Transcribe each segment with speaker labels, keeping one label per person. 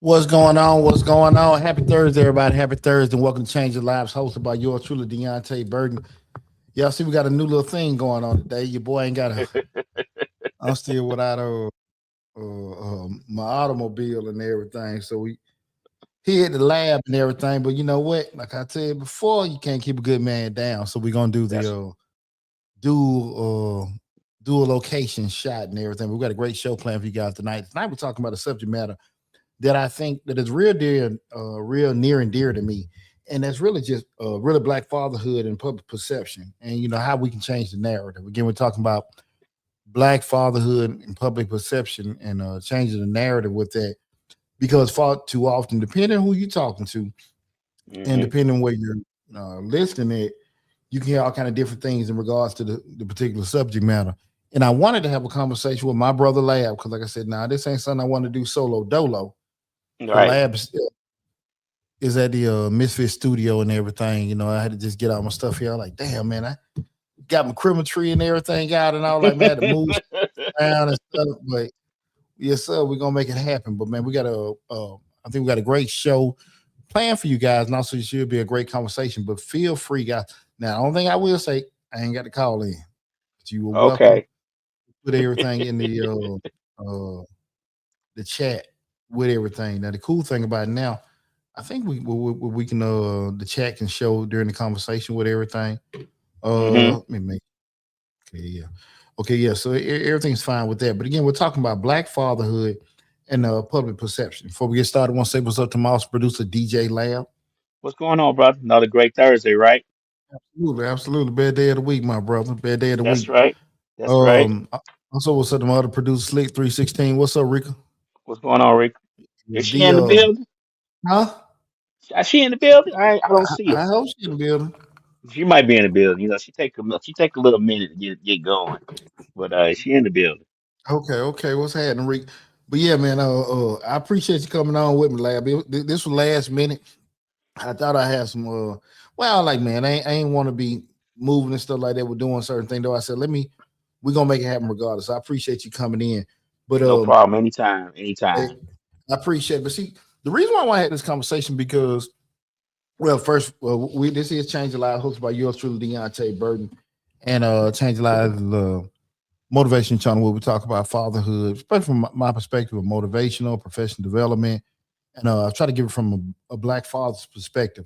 Speaker 1: What's going on? What's going on? Happy Thursday, everybody. Happy Thursday. And welcome to Change Your Lives, hosted by yours truly, Deonte Burden. Y'all see, we got a new little thing going on today. Your boy ain't got a, I'm still without my automobile and everything. So he at the lab and everything. But you know what? Like I said before, you can't keep a good man down. So we're going to do
Speaker 2: That's
Speaker 1: the dual, dual location shot and everything. We've got a great show planned for you guys tonight. Tonight we're talking about a subject matter that I think that is real near and dear to me, and that's really just really black fatherhood and public perception, and how we can change the narrative. Again, we're talking about black fatherhood and public perception, and changing the narrative with that, because far too often, depending on who you're talking to, and
Speaker 2: hmm
Speaker 1: depending on where you're listening at, you can hear all kind of different things in regards to the particular subject matter. And I wanted to have a conversation with my brother Lab because, like I said, now this ain't something I want to do solo dolo. Cause
Speaker 2: right.
Speaker 1: Labs is at the Misfit studio and everything. I had to just get all my stuff here. I'm like, damn, man, I got my Christmas tree and everything out, and all like, man, I had to move around and stuff. But yes, sir, we're gonna make it happen. But man, we got I think we got a great show planned for you guys, and also it should be a great conversation. But feel free, guys. Now, the only thing I will say, I ain't got to call in, but you were welcome
Speaker 2: Okay.
Speaker 1: to put everything in the chat with everything. Now, the cool thing about it now, I think we can the chat can show during the conversation with everything.
Speaker 2: hmm
Speaker 1: Let me make okay, yeah, okay, yeah. So everything's fine with that. But again, we're talking about black fatherhood and public perception. Before we get started, I want to say what's up to Mouse producer DJ Lab.
Speaker 2: What's going on, brother? Another great Thursday, right?
Speaker 1: Absolutely, absolutely. Bad day of the week, my brother. Bad day of the
Speaker 2: That's
Speaker 1: week.
Speaker 2: right. That's right.
Speaker 1: Um, also, what's up to my other producer, Slick 316. What's up, Rika?
Speaker 2: What's going on, Rick? Is she
Speaker 1: The
Speaker 2: in the building?
Speaker 1: huh?
Speaker 2: Is she in the building? I don't see her.
Speaker 1: I hope she's in the building.
Speaker 2: She might be in the building. She take a little minute to get going, but is she in the building?
Speaker 1: Okay, okay. What's happening, Rick? But yeah, man, I appreciate you coming on with me, Lab. This was last minute. I thought I had some. Well, like, man, I ain't want to be moving and stuff like that. We're doing certain things, though. I said, we're gonna make it happen regardless. I appreciate you coming in, but
Speaker 2: No problem. Anytime.
Speaker 1: I
Speaker 2: Anytime.
Speaker 1: appreciate. But see, the reason why I want to have this conversation because, well, first, we this is Change the Lives, hosted by yours truly, Deonte Burden, and Change the Lives. Motivation channel where we talk about fatherhood, especially from my perspective of motivational, professional development, and I try to give it from a black father's perspective.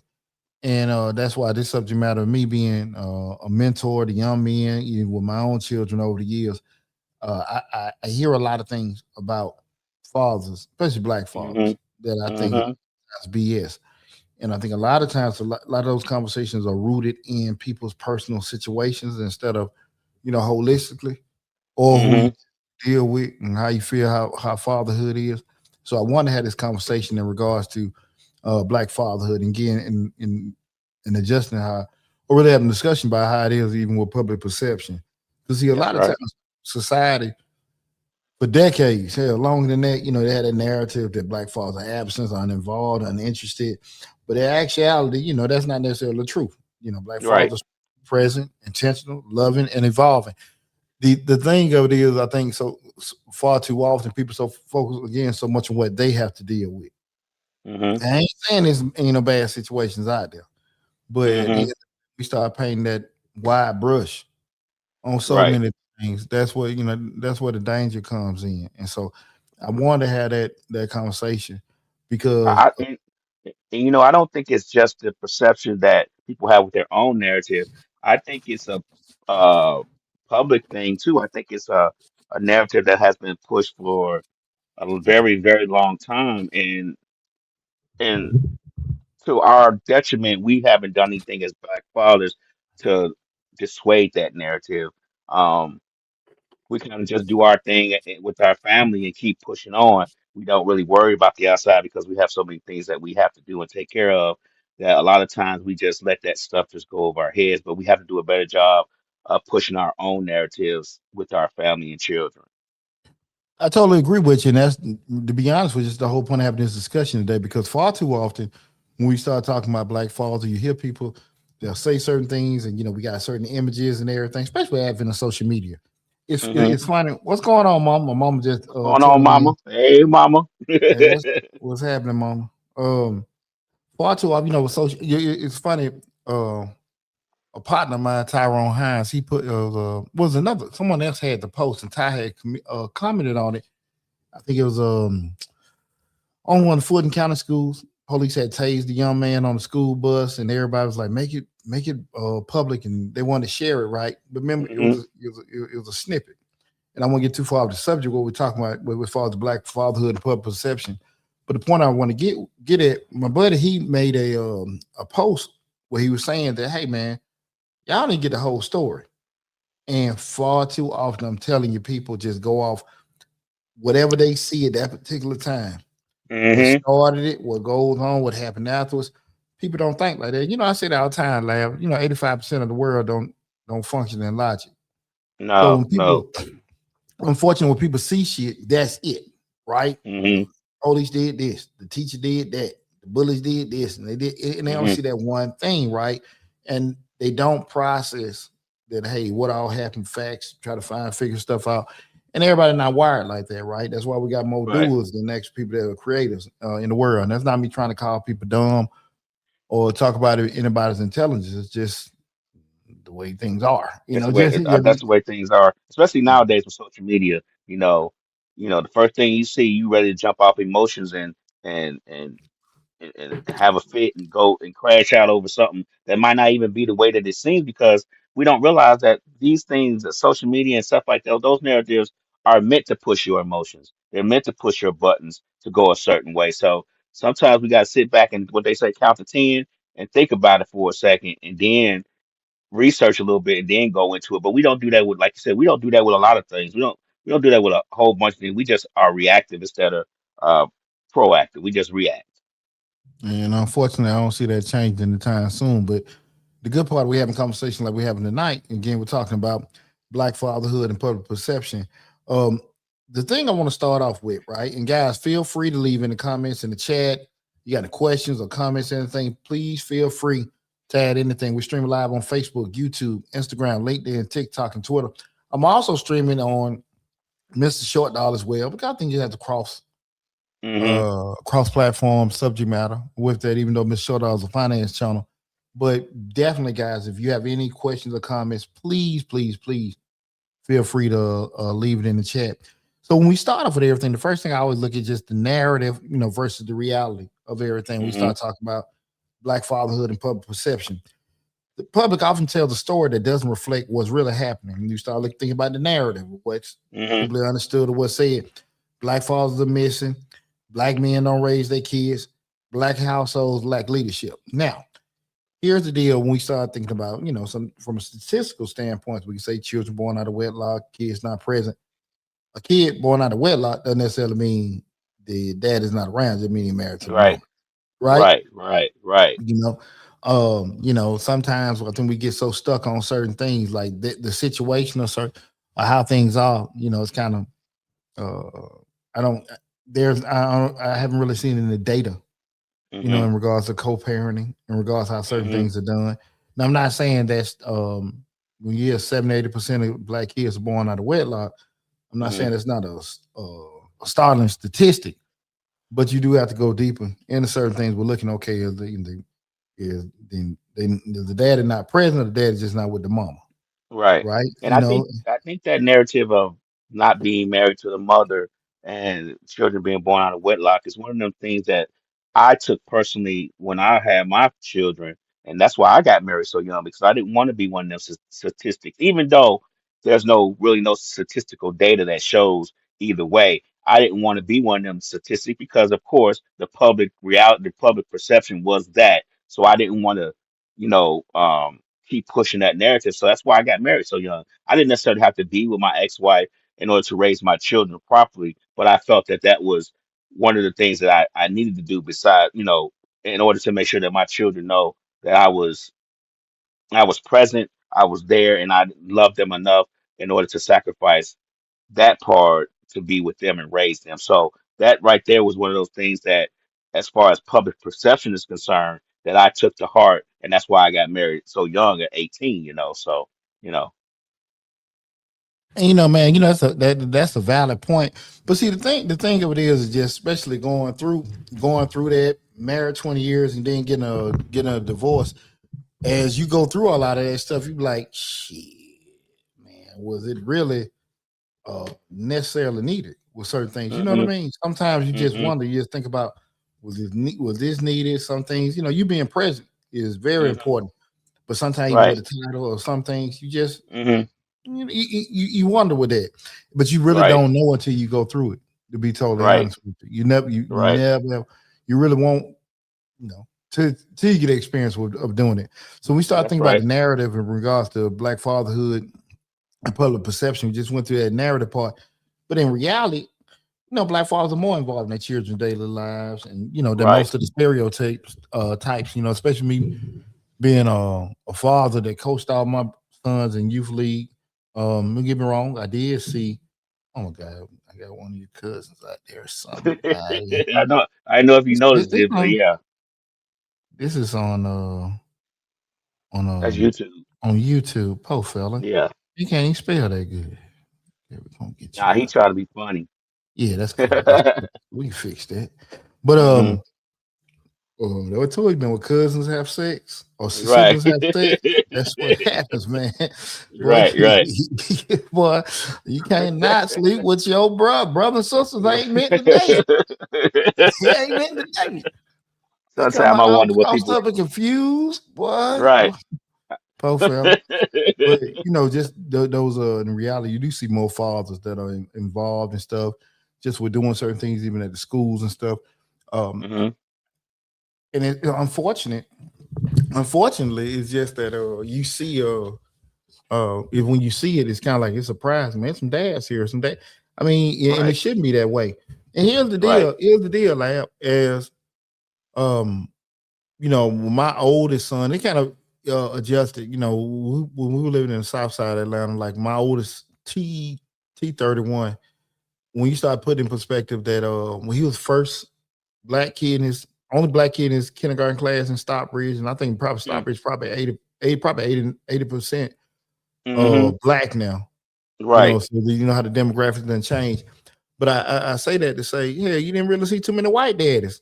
Speaker 1: And that's why this subject matter of me being a mentor to young men, even with my own children over the years, I hear a lot of things about fathers, especially black
Speaker 2: hmm
Speaker 1: fathers, that I think
Speaker 2: hmm
Speaker 1: that's BS. And I think a lot of times, a lot of those conversations are rooted in people's personal situations instead of, holistically, or who you
Speaker 2: hmm
Speaker 1: deal with and how you feel how fatherhood is. So I want to have this conversation in regards to black fatherhood and again and adjusting how or really having a discussion about how it is even with public perception. Because see, a
Speaker 2: That's
Speaker 1: lot of
Speaker 2: right.
Speaker 1: times society for decades, hell, longer than that, they had a narrative that black fathers are absent, uninvolved, uninterested. But in actuality, that's not necessarily the truth. Black
Speaker 2: Right.
Speaker 1: fathers present, intentional, loving, and evolving. The thing of it is, I think far too often people so focus again so much on what they have to deal with.
Speaker 2: hmm
Speaker 1: I ain't saying there's ain't no bad situations out there, but at the
Speaker 2: hmm
Speaker 1: end, we start painting that wide brush on so
Speaker 2: Right.
Speaker 1: many things. That's what that's where the danger comes in. And so I wanted to have that conversation because
Speaker 2: I, and, I don't think it's just the perception that people have with their own narrative. I think it's a uh, public thing too. I think it's a narrative that has been pushed for a very, very long time, and to our detriment, we haven't done anything as Black fathers to dissuade that narrative. Um, we kind of just do our thing with our family and keep pushing on. We don't really worry about the outside because we have so many things that we have to do and take care of that a lot of times we just let that stuff just go over our heads. But we have to do a better job of pushing our own narratives with our family and children.
Speaker 1: I totally agree with you. And that's to be honest with you, just the whole point of having this discussion today because far too often when we start talking about black fathers, you hear people they'll say certain things and we got certain images and everything, especially advent of social media.
Speaker 2: Hmm.
Speaker 1: it's funny. What's going on, mama? My mama just
Speaker 2: What's going on,
Speaker 1: telling me,
Speaker 2: mama? Hey, mama.
Speaker 1: hey, what's happening, mama? Far too often, with social. It's funny. Uh, a partner of mine, Tyrone Hines, he put was another someone else had the post, and Ty had commented on it. I think it was on one of the Fulton County schools. Police had tased the young man on the school bus, and everybody was like, make it public," and they wanted to share it, right? But remember,
Speaker 2: Hmm.
Speaker 1: it was a snippet, and I won't get too far off the subject. What we're talking about with far as black fatherhood and public perception. But the point I want to get at, my buddy, he made a post where he was saying that, hey man, y'all didn't get the whole story. And far too often, I'm telling you, people just go off whatever they see at that particular time. What
Speaker 2: Hmm.
Speaker 1: started it, what goes on, what happened afterwards. People don't think like that. I say that all the time, Lab. 85% of the world don't function in logic. So
Speaker 2: No,
Speaker 1: when
Speaker 2: no.
Speaker 1: people, unfortunately, when people see shit, that's it, right?
Speaker 2: Hmm.
Speaker 1: Police did this, the teacher did that, the bullies did this, and they only
Speaker 2: Hmm.
Speaker 1: see that one thing, right? And they don't process that, hey, what all happened, facts, try to figure stuff out. And everybody not wired like that, right? That's why we got more
Speaker 2: Right.
Speaker 1: doers than next people that are creators in the world. And that's not me trying to call people dumb or talk about anybody's intelligence. It's just the way things are.
Speaker 2: That's the way.
Speaker 1: Just
Speaker 2: That's the way things are, especially nowadays with social media. The first thing you see, you ready to jump off emotions and and and have a fit and go and crash out over something that might not even be the way that it seems because we don't realize that these things, social media and stuff like that, those narratives are meant to push your emotions. They're meant to push your buttons to go a certain way. So sometimes we got to sit back and what they say, count to 10 and think about it for a second and then research a little bit and then go into it. But we don't do that with, like you said, we don't do that with a lot of things. We don't do that with a whole bunch of things. We just are reactive instead of uh, proactive. We just react.
Speaker 1: And unfortunately, I don't see that changing anytime soon. But the good part, we having a conversation like we're having tonight. Again, we're talking about black fatherhood and public perception. Um, the thing I want to start off with, right? And guys, feel free to leave in the comments in the chat. You got any questions or comments, anything, please feel free to add anything. We're streaming live on Facebook, YouTube, Instagram, LinkedIn, TikTok, and Twitter. I'm also streaming on Mr. Short Doll as well. But I think you have to
Speaker 2: Hmm.
Speaker 1: cross platform subject matter with that, even though Miss Shortall is a finance channel. But definitely, guys, if you have any questions or comments, please, please, please feel free to leave it in the chat. So when we start off with everything, the first thing I always look at just the narrative, versus the reality of everything. We
Speaker 2: Hmm.
Speaker 1: start talking about black fatherhood and public perception. The public often tells a story that doesn't reflect what's really happening. And you start thinking about the narrative, what's
Speaker 2: Hmm.
Speaker 1: simply understood or what's said. Black fathers are missing. Black men don't raise their kids. Black households lack leadership. Now, here's the deal when we start thinking about, some from a statistical standpoint, we can say children born out of wedlock, kids not present. A kid born out of wedlock doesn't necessarily mean the dad is not around, it means he's married to the
Speaker 2: Right,
Speaker 1: mom, right?
Speaker 2: right, right, right.
Speaker 1: You know, sometimes I think we get so stuck on certain things like the situation or how things are, it's kind of I don't I haven't really seen any data,
Speaker 2: Hmm.
Speaker 1: in regards to co-parenting, in regards to how certain
Speaker 2: Hmm.
Speaker 1: things are done. Now I'm not saying that's when you hear 70-80% of black kids are born out of wedlock. I'm not
Speaker 2: Hmm.
Speaker 1: saying that's not a startling statistic, but you do have to go deeper into certain things. We're looking okay is the dad is not present or the dad is just not with the mama,
Speaker 2: Right.
Speaker 1: right?
Speaker 2: And I think that narrative of not being married to the mother and children being born out of wedlock is one of them things that I took personally when I had my children, and that's why I got married so young because I didn't want to be one of them statistics, even though there's no statistical data that shows either way. I didn't want to be one of them statistics because, of course, the public perception was that. So I didn't want to, you know, um, keep pushing that narrative. So that's why I got married so young. I didn't necessarily have to be with my ex-wife in order to raise my children properly, but I felt that that was one of the things that I needed to do besides, in order to make sure that my children know that I was present, I was there, and I loved them enough in order to sacrifice that part to be with them and raise them. So that right there was one of those things that, as far as public perception is concerned, that I took to heart, and that's why I got married so young at 18. So you know,
Speaker 1: And man, that's a valid point. But see, the thing of it is just especially going through that married 20 years and then getting a divorce. As you go through a lot of that stuff, you be like, shit, man, was it really necessarily needed with certain things? You know what I
Speaker 2: Hmm.
Speaker 1: mean? Sometimes you just
Speaker 2: Hmm.
Speaker 1: wonder, you just think about, was this needed? Some things, you being present is very
Speaker 2: Hmm.
Speaker 1: important. But sometimes even with
Speaker 2: Right.
Speaker 1: the title or some things, you just
Speaker 2: Hmm.
Speaker 1: you wonder with that, but you really
Speaker 2: Right.
Speaker 1: don't know until you go through it. To be totally
Speaker 2: Right.
Speaker 1: honest with you, you never, you
Speaker 2: Right.
Speaker 1: never, you really won't, till you get the experience of doing it. So we start
Speaker 2: That's
Speaker 1: thinking about
Speaker 2: right.
Speaker 1: the narrative in regards to Black fatherhood and public perception. We just went through that narrative part, but in reality, Black fathers are more involved in their children's daily lives, and than
Speaker 2: Right.
Speaker 1: most of the stereotypes, types. Especially me being a father that coached all my sons in youth league. Don't get me wrong, I did see. Oh my God, I got one of your cousins out there. Somebody.
Speaker 2: I know. I know if you
Speaker 1: This, this,
Speaker 2: noticed
Speaker 1: this
Speaker 2: it, but
Speaker 1: on
Speaker 2: yeah,
Speaker 1: this is on
Speaker 2: that's YouTube.
Speaker 1: on YouTube. Po fella,
Speaker 2: Yeah.
Speaker 1: you can't even spell that good. Yeah, we gonna get
Speaker 2: Nah,
Speaker 1: you
Speaker 2: he
Speaker 1: out.
Speaker 2: tried to be funny.
Speaker 1: Yeah, that's cool. That's cool. We can fix that. But
Speaker 2: Hmm.
Speaker 1: there were two been with cousins have sex or
Speaker 2: Right.
Speaker 1: siblings have sex. That's what happens, man. Boy,
Speaker 2: Right. Right.
Speaker 1: boy, you can't not sleep with your brother and sisters. Ain't meant to date. He ain't meant to date. They come
Speaker 2: Sometimes I
Speaker 1: out
Speaker 2: wonder what
Speaker 1: all
Speaker 2: people.
Speaker 1: stuff and confused, boy.
Speaker 2: Right.
Speaker 1: Oh, poor fella. But just those in reality, you do see more fathers that are involved and stuff. Just with doing certain things, even at the schools and stuff. Um,
Speaker 2: Hmm.
Speaker 1: and unfortunately, it's just that you see if when you see it, it's kind of like it's a surprise, man. Some dads here, some dad. I mean, and it
Speaker 2: Right.
Speaker 1: shouldn't be that way. And here's the
Speaker 2: Right.
Speaker 1: deal. Here's the deal, lab. As um, my oldest son, it kind of adjusted. When we were living in the South Side of Atlanta, like my oldest T31. When you start putting in perspective that when he was first black kid in his only black kid in his kindergarten class in Stockbridge, and I think probably Stockbridge probably 80%
Speaker 2: Mm-hmm.
Speaker 1: black now.
Speaker 2: Right.
Speaker 1: So you know how the demographics done change. But I say that to say, yeah, you didn't really see too many white daddies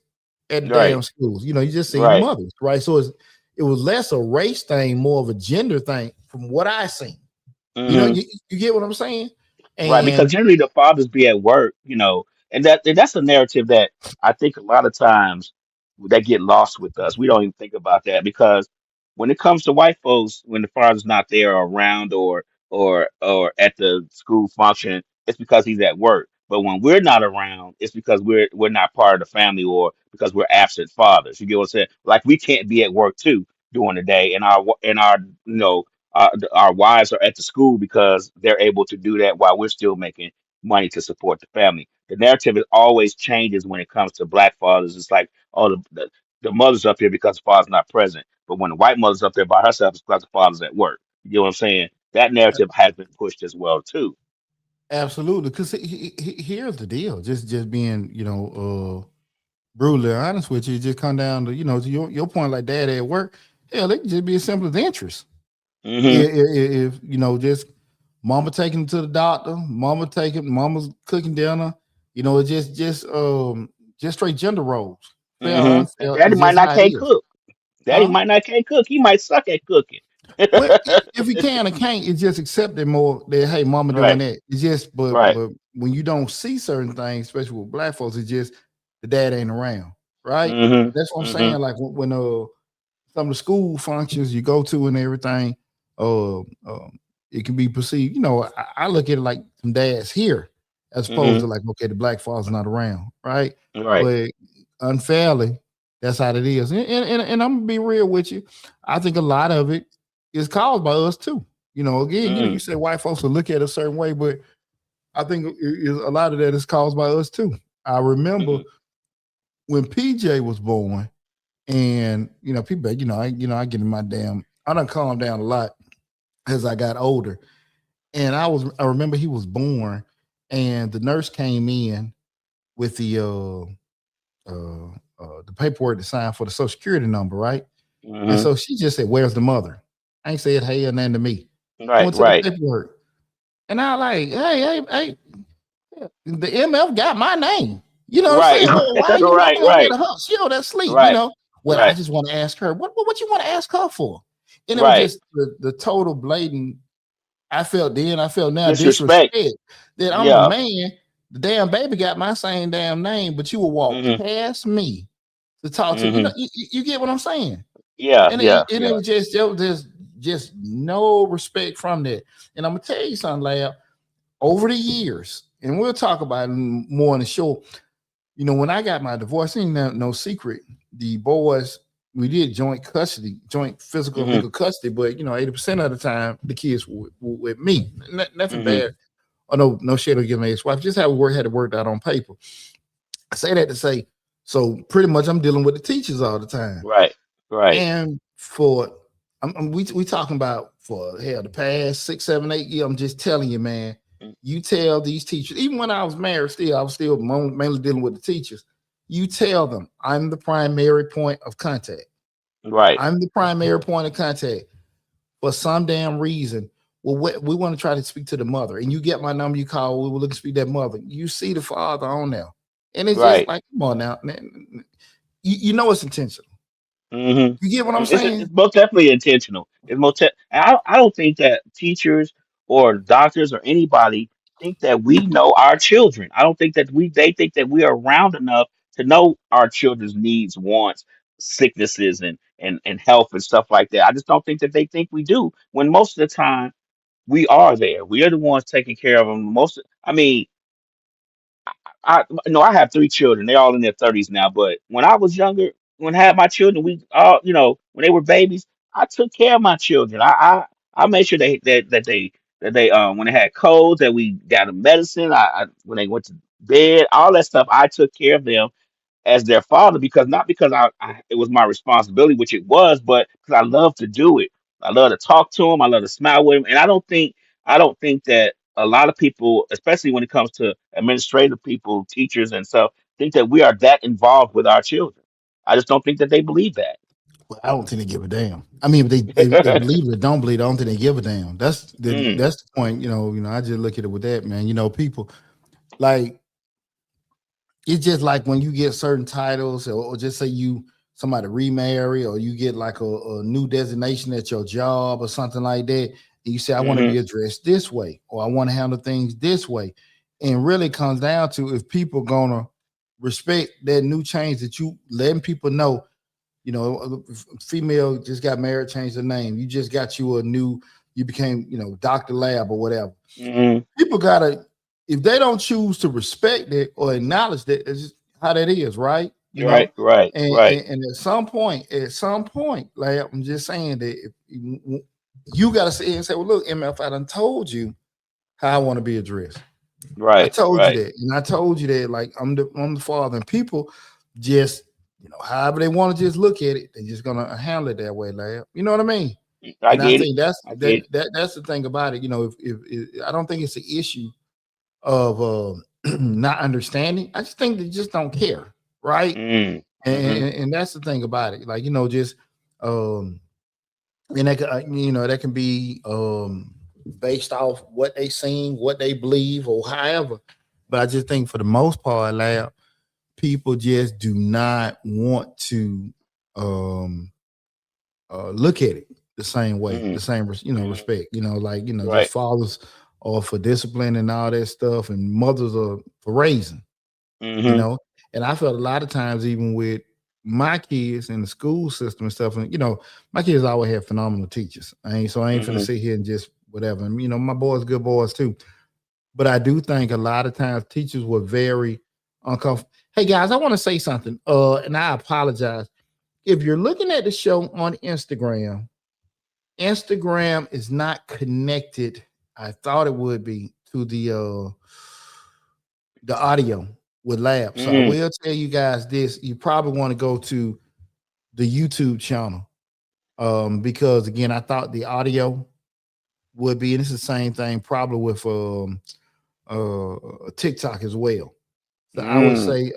Speaker 1: at the damn
Speaker 2: Right.
Speaker 1: schools. You just seen
Speaker 2: Right.
Speaker 1: mothers, right? So it was less a race thing, more of a gender thing from what I seen.
Speaker 2: Mm-hmm.
Speaker 1: You get what I'm saying?
Speaker 2: Right, because
Speaker 1: And
Speaker 2: generally the fathers be at work, and that's a narrative that I think a lot of times that get lost with us. We don't even think about that because when it comes to white folks, when the father's not there or around or at the school function, it's because he's at work. But when we're not around, it's because we're not part of the family or because we're absent fathers. You get what I'm saying? Like we can't be at work too during the day, and our our wives are at the school because they're able to do that while we're still making money to support the family. The narrative is always changes when it comes to black fathers. It's like, oh, the mother's up here because the father's not present. But when the white mother's up there by herself, it's because the father's at work. You know what I'm saying? That narrative has been pushed as well too.
Speaker 1: absolutely, because here's the deal. Just being, brutally honest with you, it just come down to, to your point, like dad at work. Hell, it can just be as simple as interest.
Speaker 2: Hmm.
Speaker 1: If just mama taking him to the doctor, mama's cooking dinner. It's just straight gender roles. Fair or
Speaker 2: Hmm. And
Speaker 1: unfair,
Speaker 2: daddy
Speaker 1: it's
Speaker 2: might
Speaker 1: just
Speaker 2: not
Speaker 1: how it
Speaker 2: can't
Speaker 1: is,
Speaker 2: cook. Daddy
Speaker 1: huh?
Speaker 2: might not can't cook. He might suck at cooking.
Speaker 1: Well, if you can or can't, it's just accepted more that hey, mama doing
Speaker 2: Right.
Speaker 1: that. It's just, but
Speaker 2: Right.
Speaker 1: when you don't see certain things, especially with black folks, it's just the dad ain't around, right?
Speaker 2: Hmm.
Speaker 1: That's what I'm
Speaker 2: Hmm.
Speaker 1: saying. Like when some of the school functions you go to and everything, uh, it can be perceived. I look at it like some dads here, as opposed
Speaker 2: Hmm.
Speaker 1: to like okay, the black father's not around, right?
Speaker 2: Right.
Speaker 1: But unfairly, that's how it is. And I'm gonna be real with you. I think a lot of it is caused by us too. Again, you
Speaker 2: Mm.
Speaker 1: say white folks will look at it a certain way, but I think a lot of that is caused by us too. I remember
Speaker 2: Hmm.
Speaker 1: when PJ was born, and people, I get in my damn. I done calmed down a lot as I got older, and I remember he was born, and the nurse came in with the paperwork to sign for the social security number, right? And
Speaker 2: Hmm.
Speaker 1: so she just said, "Where's the mother?" I ain't said hey or nothing to me.
Speaker 2: Right.
Speaker 1: Going to the
Speaker 2: Right.
Speaker 1: paperwork. And I like, hey, the MF got my name. You know what I'm
Speaker 2: Right.
Speaker 1: saying? Well, why are you
Speaker 2: Right.
Speaker 1: knocking on
Speaker 2: Right.
Speaker 1: that her? She on that sleep, you
Speaker 2: Right.
Speaker 1: know. Well, I
Speaker 2: Right.
Speaker 1: just want to ask her, what you want to ask her for? And it was
Speaker 2: Right.
Speaker 1: just the total blatant, I felt then, I felt now
Speaker 2: Disrespect.
Speaker 1: disrespect that I'm a
Speaker 2: Yeah.
Speaker 1: man. The damn baby got my same damn name, but you will walk
Speaker 2: Hmm.
Speaker 1: past me to talk to me. You know,
Speaker 2: Hmm.
Speaker 1: you get what I'm saying?
Speaker 2: Yeah.
Speaker 1: And
Speaker 2: Yeah.
Speaker 1: it
Speaker 2: Yeah.
Speaker 1: was just there was just no respect from that. And I'm gonna tell you something, Lab. Over the years, and we'll talk about it more in the show. You know, when I got my divorce, ain't no secret. The boys, we did joint custody, joint physical and
Speaker 2: Hmm.
Speaker 1: legal custody, but 80% of the time the kids were with me. Nothing
Speaker 2: Hmm.
Speaker 1: bad. Or no shade against my ex-wife. Just how we had it worked out on paper. I say that to say, so pretty much I'm dealing with the teachers all the time.
Speaker 2: Right. Right.
Speaker 1: And for we talking about for hell the past 6, 7, 8 years. I'm just telling you, man. You tell these teachers, even when I was married, I was still mainly dealing with the teachers. You tell them I'm the primary point of contact.
Speaker 2: Right.
Speaker 1: I'm the primary point of contact for some damn reason. Well, we want to try to speak to the mother, and you get my number. You call. We will look to speak to that mother. You see the father on there, and it's just
Speaker 2: Right.
Speaker 1: like, come on now, man. You know it's intentional.
Speaker 2: Hmm.
Speaker 1: You get what I'm
Speaker 2: It's
Speaker 1: saying?
Speaker 2: most definitely intentional. It's most. I don't think that teachers or doctors or anybody think that we know our children. I don't think that they think that we are around enough to know our children's needs, wants, sicknesses, and health and stuff like that. I just don't think that they think we do. When most of the time we are there, we are the ones taking care of them. I mean, I no, I have three children. They're all in their 30s now. But when I was younger, when I had my children, we all, when they were babies, I took care of my children. I made sure that they when they had colds that we got them medicine. I when they went to bed, all that stuff, I took care of them as their father, because not because I it was my responsibility, which it was, but because I love to do it. I love to talk to them. I love to smile with them, and I don't think that a lot of people, especially when it comes to administrative people, teachers, and stuff, think that we are that involved with our children. I just don't think that they believe that.
Speaker 1: Well, I don't think they give a damn. I mean, if they believe it or don't believe it, I don't think they give a damn.
Speaker 2: Mm,
Speaker 1: That's the point. I just look at it with that, man. People like it's just like when you get certain titles, or just say you somebody remarry, or you get like a new designation at your job or something like that, and you say, I want to be
Speaker 2: hmm.
Speaker 1: addressed this way, or I want to handle things this way. And really comes down to if people gonna respect that new change that you letting people know. Female just got married, changed her name. You just got you became, Dr. Lab or whatever.
Speaker 2: Hmm.
Speaker 1: People gotta, if they don't choose to respect it or acknowledge that, it's just how that is, right?
Speaker 2: Right, right,
Speaker 1: And,
Speaker 2: right,
Speaker 1: and, and at some point, like I'm just saying that if you gotta sit here and say, well, look, MF, I done told you how I want to be addressed. I
Speaker 2: right,
Speaker 1: told you
Speaker 2: right,
Speaker 1: that, and I told you that, like I'm the father, and people just however they want to just look at it, they're just gonna handle it that way, lad. You know what I mean?
Speaker 2: I
Speaker 1: And I
Speaker 2: get it.
Speaker 1: think that's
Speaker 2: I get it.
Speaker 1: that's the thing about it. If I don't think it's an issue of not understanding. I just think they just don't care, right?
Speaker 2: Mm,
Speaker 1: And,
Speaker 2: hmm.
Speaker 1: and that's the thing about it. Like just um, and that can be based off what they seen, what they believe, or however. But I just think for the most part, lab, people just do not want to um look at it the same way,
Speaker 2: Hmm.
Speaker 1: the same
Speaker 2: Hmm.
Speaker 1: respect. Just
Speaker 2: Right.
Speaker 1: fathers are for discipline and all that stuff, and mothers are for raising. you
Speaker 2: Hmm.
Speaker 1: know. And I felt a lot of times, even with my kids in the school system and stuff, and my kids always had phenomenal teachers. I ain't finna
Speaker 2: Hmm.
Speaker 1: sit here and just whatever. And my boys, good boys too. But I do think a lot of times teachers were very uncomfortable. Hey guys, I want to say something. And I apologize. If you're looking at the show on Instagram, Instagram is not connected. I thought it would be to the audio with Lab. So I
Speaker 2: Hmm.
Speaker 1: will tell you guys this. You probably want to go to the YouTube channel. Because again, I thought the audio would be, and it's the same thing probably with TikTok as well. So I would
Speaker 2: Mm,
Speaker 1: say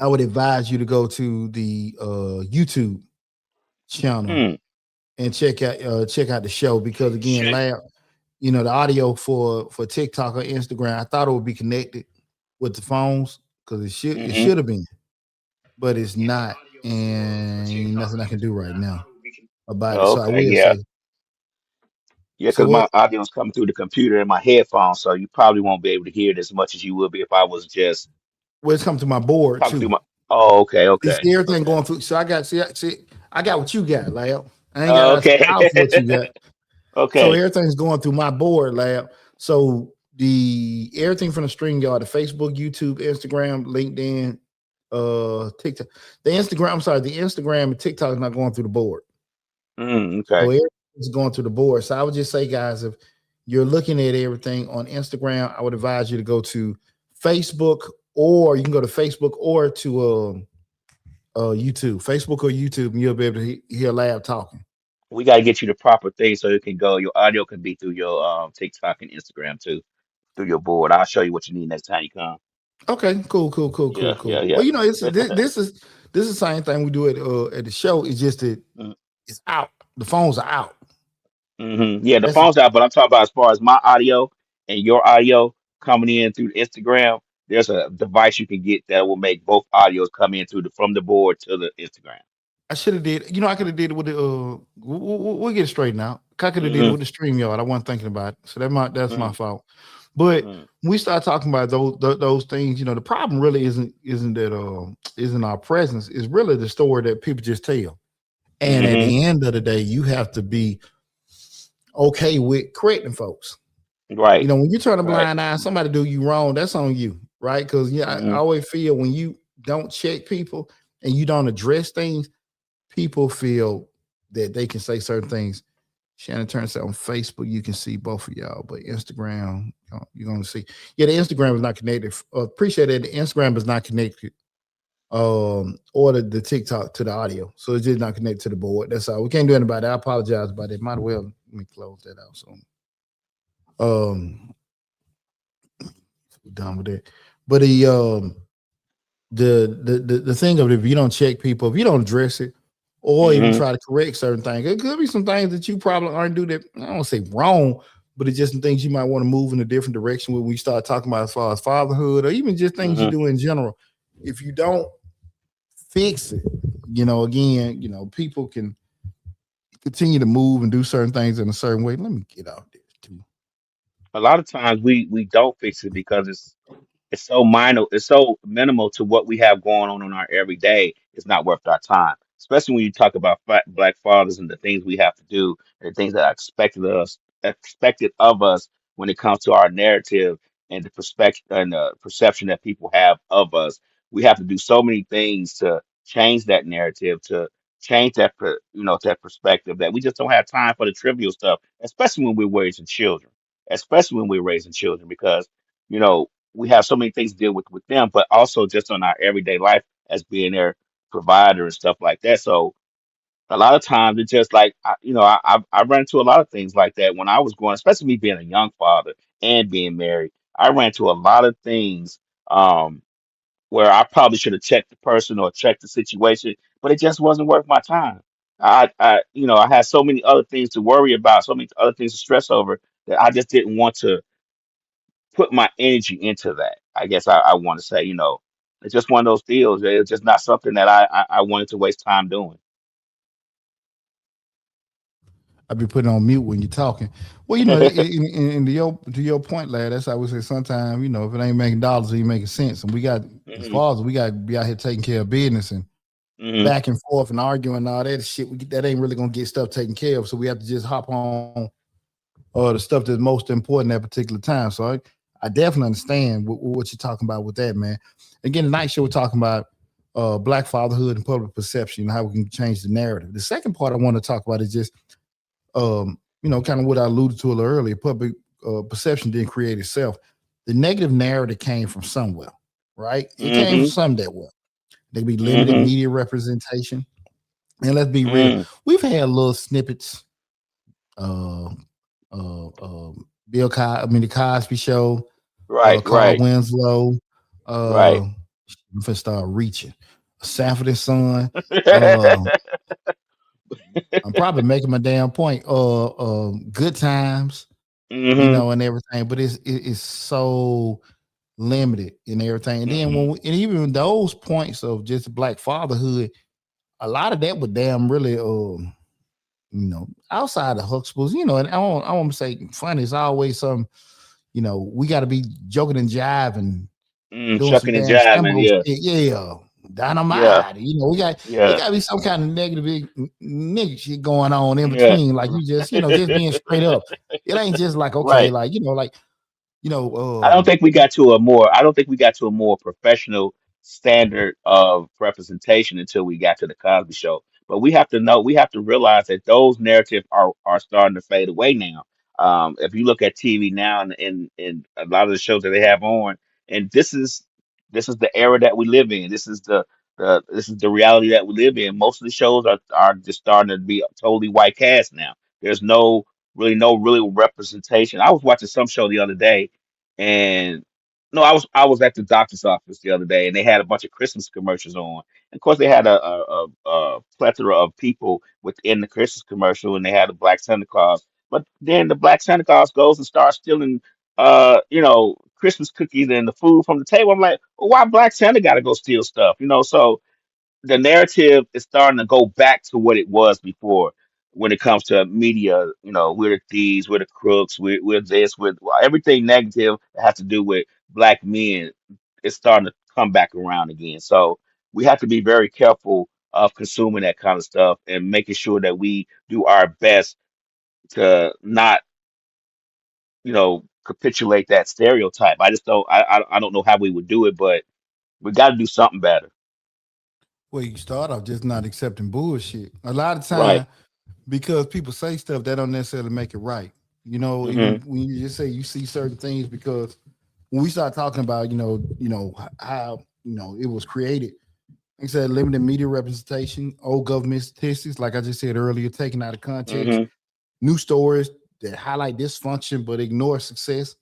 Speaker 1: I would advise you to go to the YouTube channel
Speaker 2: mm,
Speaker 1: and check out the show, because again,
Speaker 2: check.
Speaker 1: Lab, the audio for TikTok or Instagram. I thought it would be connected with the phones because it
Speaker 2: Hmm.
Speaker 1: should have been, but it's not, and ain't nothing I can do right now about it. So I
Speaker 2: Okay,
Speaker 1: will
Speaker 2: yeah.
Speaker 1: say,
Speaker 2: Yeah,
Speaker 1: so
Speaker 2: because my
Speaker 1: what
Speaker 2: audio's coming through the computer and my headphones, so you probably won't be able to hear it as much as you would be if I was just
Speaker 1: what's come to my board
Speaker 2: talking through
Speaker 1: too.
Speaker 2: my. Oh, okay,
Speaker 1: You
Speaker 2: okay,
Speaker 1: see everything
Speaker 2: okay.
Speaker 1: going through. So I got what you got, lab. I ain't got
Speaker 2: Oh,
Speaker 1: a
Speaker 2: okay,
Speaker 1: house what you got. So
Speaker 2: okay.
Speaker 1: everything's going through my board, lab. So the everything from the string yard, the Facebook, YouTube, Instagram, LinkedIn, TikTok. The Instagram and TikTok is not going through the board. So
Speaker 2: Okay.
Speaker 1: everything's going through the board. So I would just say, guys, if you're looking at everything on Instagram, I would advise you to go to Facebook, or you can go to Facebook or to YouTube, Facebook or YouTube, and you'll be able to hear Lab talking.
Speaker 2: We got to get you the proper thing so it can go. Your audio can be through your TikTok and Instagram too, through your board. I'll show you what you need next time you come.
Speaker 1: Okay, cool, cool, cool, cool,
Speaker 2: Yeah, yeah,
Speaker 1: cool.
Speaker 2: yeah.
Speaker 1: Well, this is the same thing we do at the show. It's just that it's out. The phones are out.
Speaker 2: Yeah, the
Speaker 1: That's
Speaker 2: phone's out, but I'm talking about as far as my audio and your audio coming in through Instagram. There's a device you can get that will make both audios come in through the from the board to the Instagram.
Speaker 1: I should have did. I could have did it with the. We'll get it straightened out. I could have did it
Speaker 2: Hmm.
Speaker 1: with the stream yard. I wasn't thinking about it, so that's my
Speaker 2: Hmm.
Speaker 1: fault. But
Speaker 2: Hmm.
Speaker 1: when we start talking about those things, the problem really isn't that isn't our presence. It's really the story that people just tell. And at
Speaker 2: Hmm.
Speaker 1: the end of the day, you have to be okay with correcting folks.
Speaker 2: Right,
Speaker 1: When you turn a
Speaker 2: right.
Speaker 1: blind eye, somebody do you wrong, that's on you, right? Because I
Speaker 2: Hmm.
Speaker 1: always feel when you don't check people and you don't address things, people feel that they can say certain things. Shannon turns out on Facebook, you can see both of y'all, but Instagram, you're gonna see. Yeah, the Instagram is not connected. Appreciate that the Instagram is not connected. Or the TikTok to the audio, so it's just not connected to the board. That's all. We can't do anything about it. I apologize about it. Might as well let me close that out. So, um, we're done with it. But the thing of it, if you don't check people, if you don't address it, or even
Speaker 2: Hmm.
Speaker 1: try to correct certain things, it could be some things that you probably aren't do that. I don't say wrong, but it's just some things you might want to move in a different direction when we start talking about as far as fatherhood, or even just things you
Speaker 2: Hmm.
Speaker 1: do in general. If you don't fix it, again, people can continue to move and do certain things in a certain way. Let me get out there too.
Speaker 2: A lot of times we don't fix it because it's so minor, it's so minimal to what we have going on in our everyday. It's not worth our time, especially when you talk about black fathers and the things we have to do, and the things that are expected of us when it comes to our narrative and the perspective and the perception that people have of us. We have to do so many things to change that narrative, to change that perspective, that we just don't have time for the trivial stuff, especially when we're raising children, because you know we have so many things to deal with them, but also just on our everyday life as being their provider and stuff like that. So a lot of times it's just like I ran into a lot of things like that when I was growing, especially me being a young father and being married. I ran into a lot of things where I probably should have checked the person or checked the situation, but it just wasn't worth my time. I had so many other things to worry about, so many other things to stress over that I just didn't want to put my energy into that. I guess I want to say, it's just one of those deals. It's just not something that I wanted to waste time doing.
Speaker 1: I'll be putting on mute when you're talking. Well, to your point, lad, that's how we say sometimes, if it ain't making dollars, it ain't making sense. And we got, as
Speaker 2: Hmm.
Speaker 1: far as we got to be out here taking care of business and
Speaker 2: Hmm.
Speaker 1: back and forth and arguing and all that shit, that ain't really going to get stuff taken care of. So we have to just hop on the stuff that's most important at a particular time. So I definitely understand what you're talking about with that, man. Again, tonight show we're talking about black fatherhood and public perception and how we can change the narrative. The second part I want to talk about is just kind of what I alluded to a little earlier. Public perception didn't create itself. The negative narrative came from somewhere, right? It came from
Speaker 2: Hmm.
Speaker 1: some that well. There be limited
Speaker 2: Hmm.
Speaker 1: media representation. And let's be real,
Speaker 2: Mm.
Speaker 1: we've had little snippets. Uh, Bill Cosby, the Cosby Show,
Speaker 2: Right,
Speaker 1: Carl
Speaker 2: right,
Speaker 1: Winslow.
Speaker 2: right.
Speaker 1: I'm finna start reaching. Sanford and Son. Uh, I'm probably making my damn point. Good Times.
Speaker 2: Mm-hmm.
Speaker 1: and everything. But it's so limited and everything. And then
Speaker 2: Mm-hmm.
Speaker 1: and even those points of just black fatherhood, a lot of that was damn really outside of Huxtables, and I won't say funny. It's always some, we got to be joking and jiving, doing some
Speaker 2: Shucking and
Speaker 1: damn
Speaker 2: jiving.
Speaker 1: Sambo
Speaker 2: Yeah.
Speaker 1: shit. Yeah,
Speaker 2: Yeah.
Speaker 1: dynamite. We got it.
Speaker 2: Yeah.
Speaker 1: Got to be some kind of negative nigga shit going on in
Speaker 2: Yeah.
Speaker 1: between. Like you just, just being straight up. It ain't just like okay,
Speaker 2: Right.
Speaker 1: like you know,
Speaker 2: I don't
Speaker 1: um,
Speaker 2: think we got to a more I don't think we got to a more professional standard of representation until we got to the Cosby Show. But we have to realize that those narratives are starting to fade away now. If you look at TV now and a lot of the shows that they have on, and this is the era that we live in. This is the reality that we live in. Most of the shows are just starting to be totally white cast now. There's no really representation. I was watching some show the other day and no, I was at the doctor's office the other day, and they had a bunch of Christmas commercials on. And of course, they had a plethora of people within the Christmas commercial, and they had a Black Santa Claus. But then the Black Santa Claus goes and starts stealing, Christmas cookies and the food from the table. I'm like, well, why Black Santa got to go steal stuff? So the narrative is starting to go back to what it was before when it comes to media. We're the thieves, we're the crooks, we're this, everything negative that has to do with black men is starting to come back around again. So we have to be very careful of consuming that kind of stuff and making sure that we do our best to not, capitulate that stereotype. I just don't I don't know how we would do it, but we got to do something better.
Speaker 1: well, you start off just not accepting bullshit. A lot of
Speaker 2: Right.
Speaker 1: time because people say stuff that don't necessarily make it right. Even
Speaker 2: Mhm.
Speaker 1: when you just say you see certain things, because when we start talking about, how it was created, like I said, limited media representation, old government statistics, like I just said earlier, taken out of context,
Speaker 2: Mhm.
Speaker 1: new stories that highlight dysfunction but ignore success.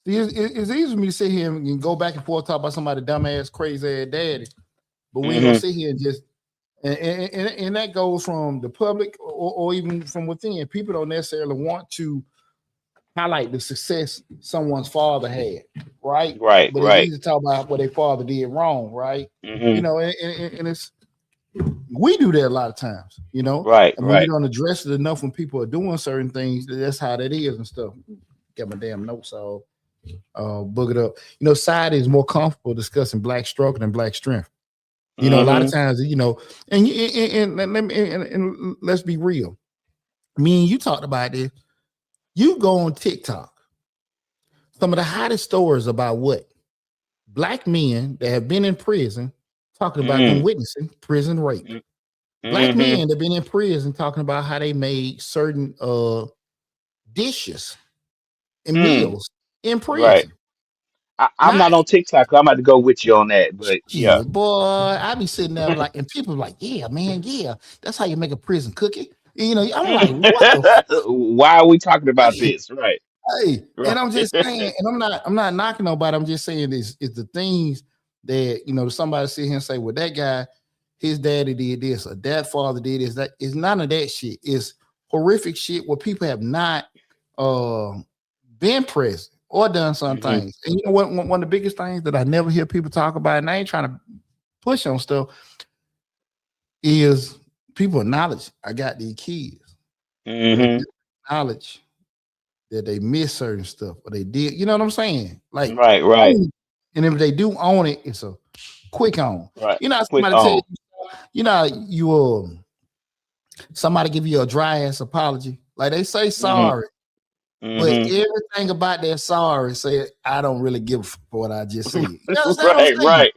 Speaker 1: It's easy for me to sit here and go back and forth talk about somebody dumbass, crazy ass daddy, but we ain't gonna
Speaker 2: Mhm.
Speaker 1: sit here and just and that goes from the public or even from within. People don't necessarily want to highlight the success someone's father had, right?
Speaker 2: Right.
Speaker 1: But it's
Speaker 2: Right.
Speaker 1: easy to talk about what their father did wrong, right?
Speaker 2: Hmm.
Speaker 1: And it's we do that a lot of times,
Speaker 2: Right,
Speaker 1: and when you
Speaker 2: right.
Speaker 1: don't address it enough when people are doing certain things, that's how that is and stuff. Get my damn notes all boogered up. Society is more comfortable discussing black struggle than black strength. A lot of
Speaker 2: Hmm.
Speaker 1: times, and let's be real. Me and you talked about this. You go on TikTok. Some of the hottest stories about what black men that have been in prison talking about them
Speaker 2: Hmm.
Speaker 1: witnessing prison rape. Black
Speaker 2: Hmm.
Speaker 1: men that have been in prison talking about how they made certain dishes and
Speaker 2: Hmm.
Speaker 1: meals in
Speaker 2: Right.
Speaker 1: prison.
Speaker 2: I'm
Speaker 1: Not
Speaker 2: not on TikTok. I'm about to go with you on that. But yeah.
Speaker 1: yeah, boy. I be sitting there like, and people be like, yeah, man, yeah, that's how you make a prison cookie. I'm like, what the
Speaker 2: Why are we talking about
Speaker 1: hey,
Speaker 2: this? Right.
Speaker 1: hey, and
Speaker 2: Right.
Speaker 1: I'm just saying, and I'm not knocking nobody. I'm just saying this is the things that somebody sit here and say, well, that guy, his daddy did this, or that father did this. That is none of that shit. It's horrific shit where people have not uh been present or done some
Speaker 2: Hmm.
Speaker 1: things. And you know what? One of the biggest things that I never hear people talk about, and I ain't trying to push on stuff, is people acknowledge I got these kids, but
Speaker 2: Hmm.
Speaker 1: acknowledge that they miss certain stuff or they did. You know what I'm saying? Like,
Speaker 2: Right, right,
Speaker 1: own, and if they do own it, it's a quick own.
Speaker 2: right. Quick
Speaker 1: Somebody tell you,
Speaker 2: on.
Speaker 1: somebody give you a dry ass apology, like they say
Speaker 2: Hmm.
Speaker 1: sorry, but
Speaker 2: Hmm.
Speaker 1: everything about that sorry say I don't really give a fuck for what I just said. You understand what I'm
Speaker 2: Right,
Speaker 1: saying?
Speaker 2: right,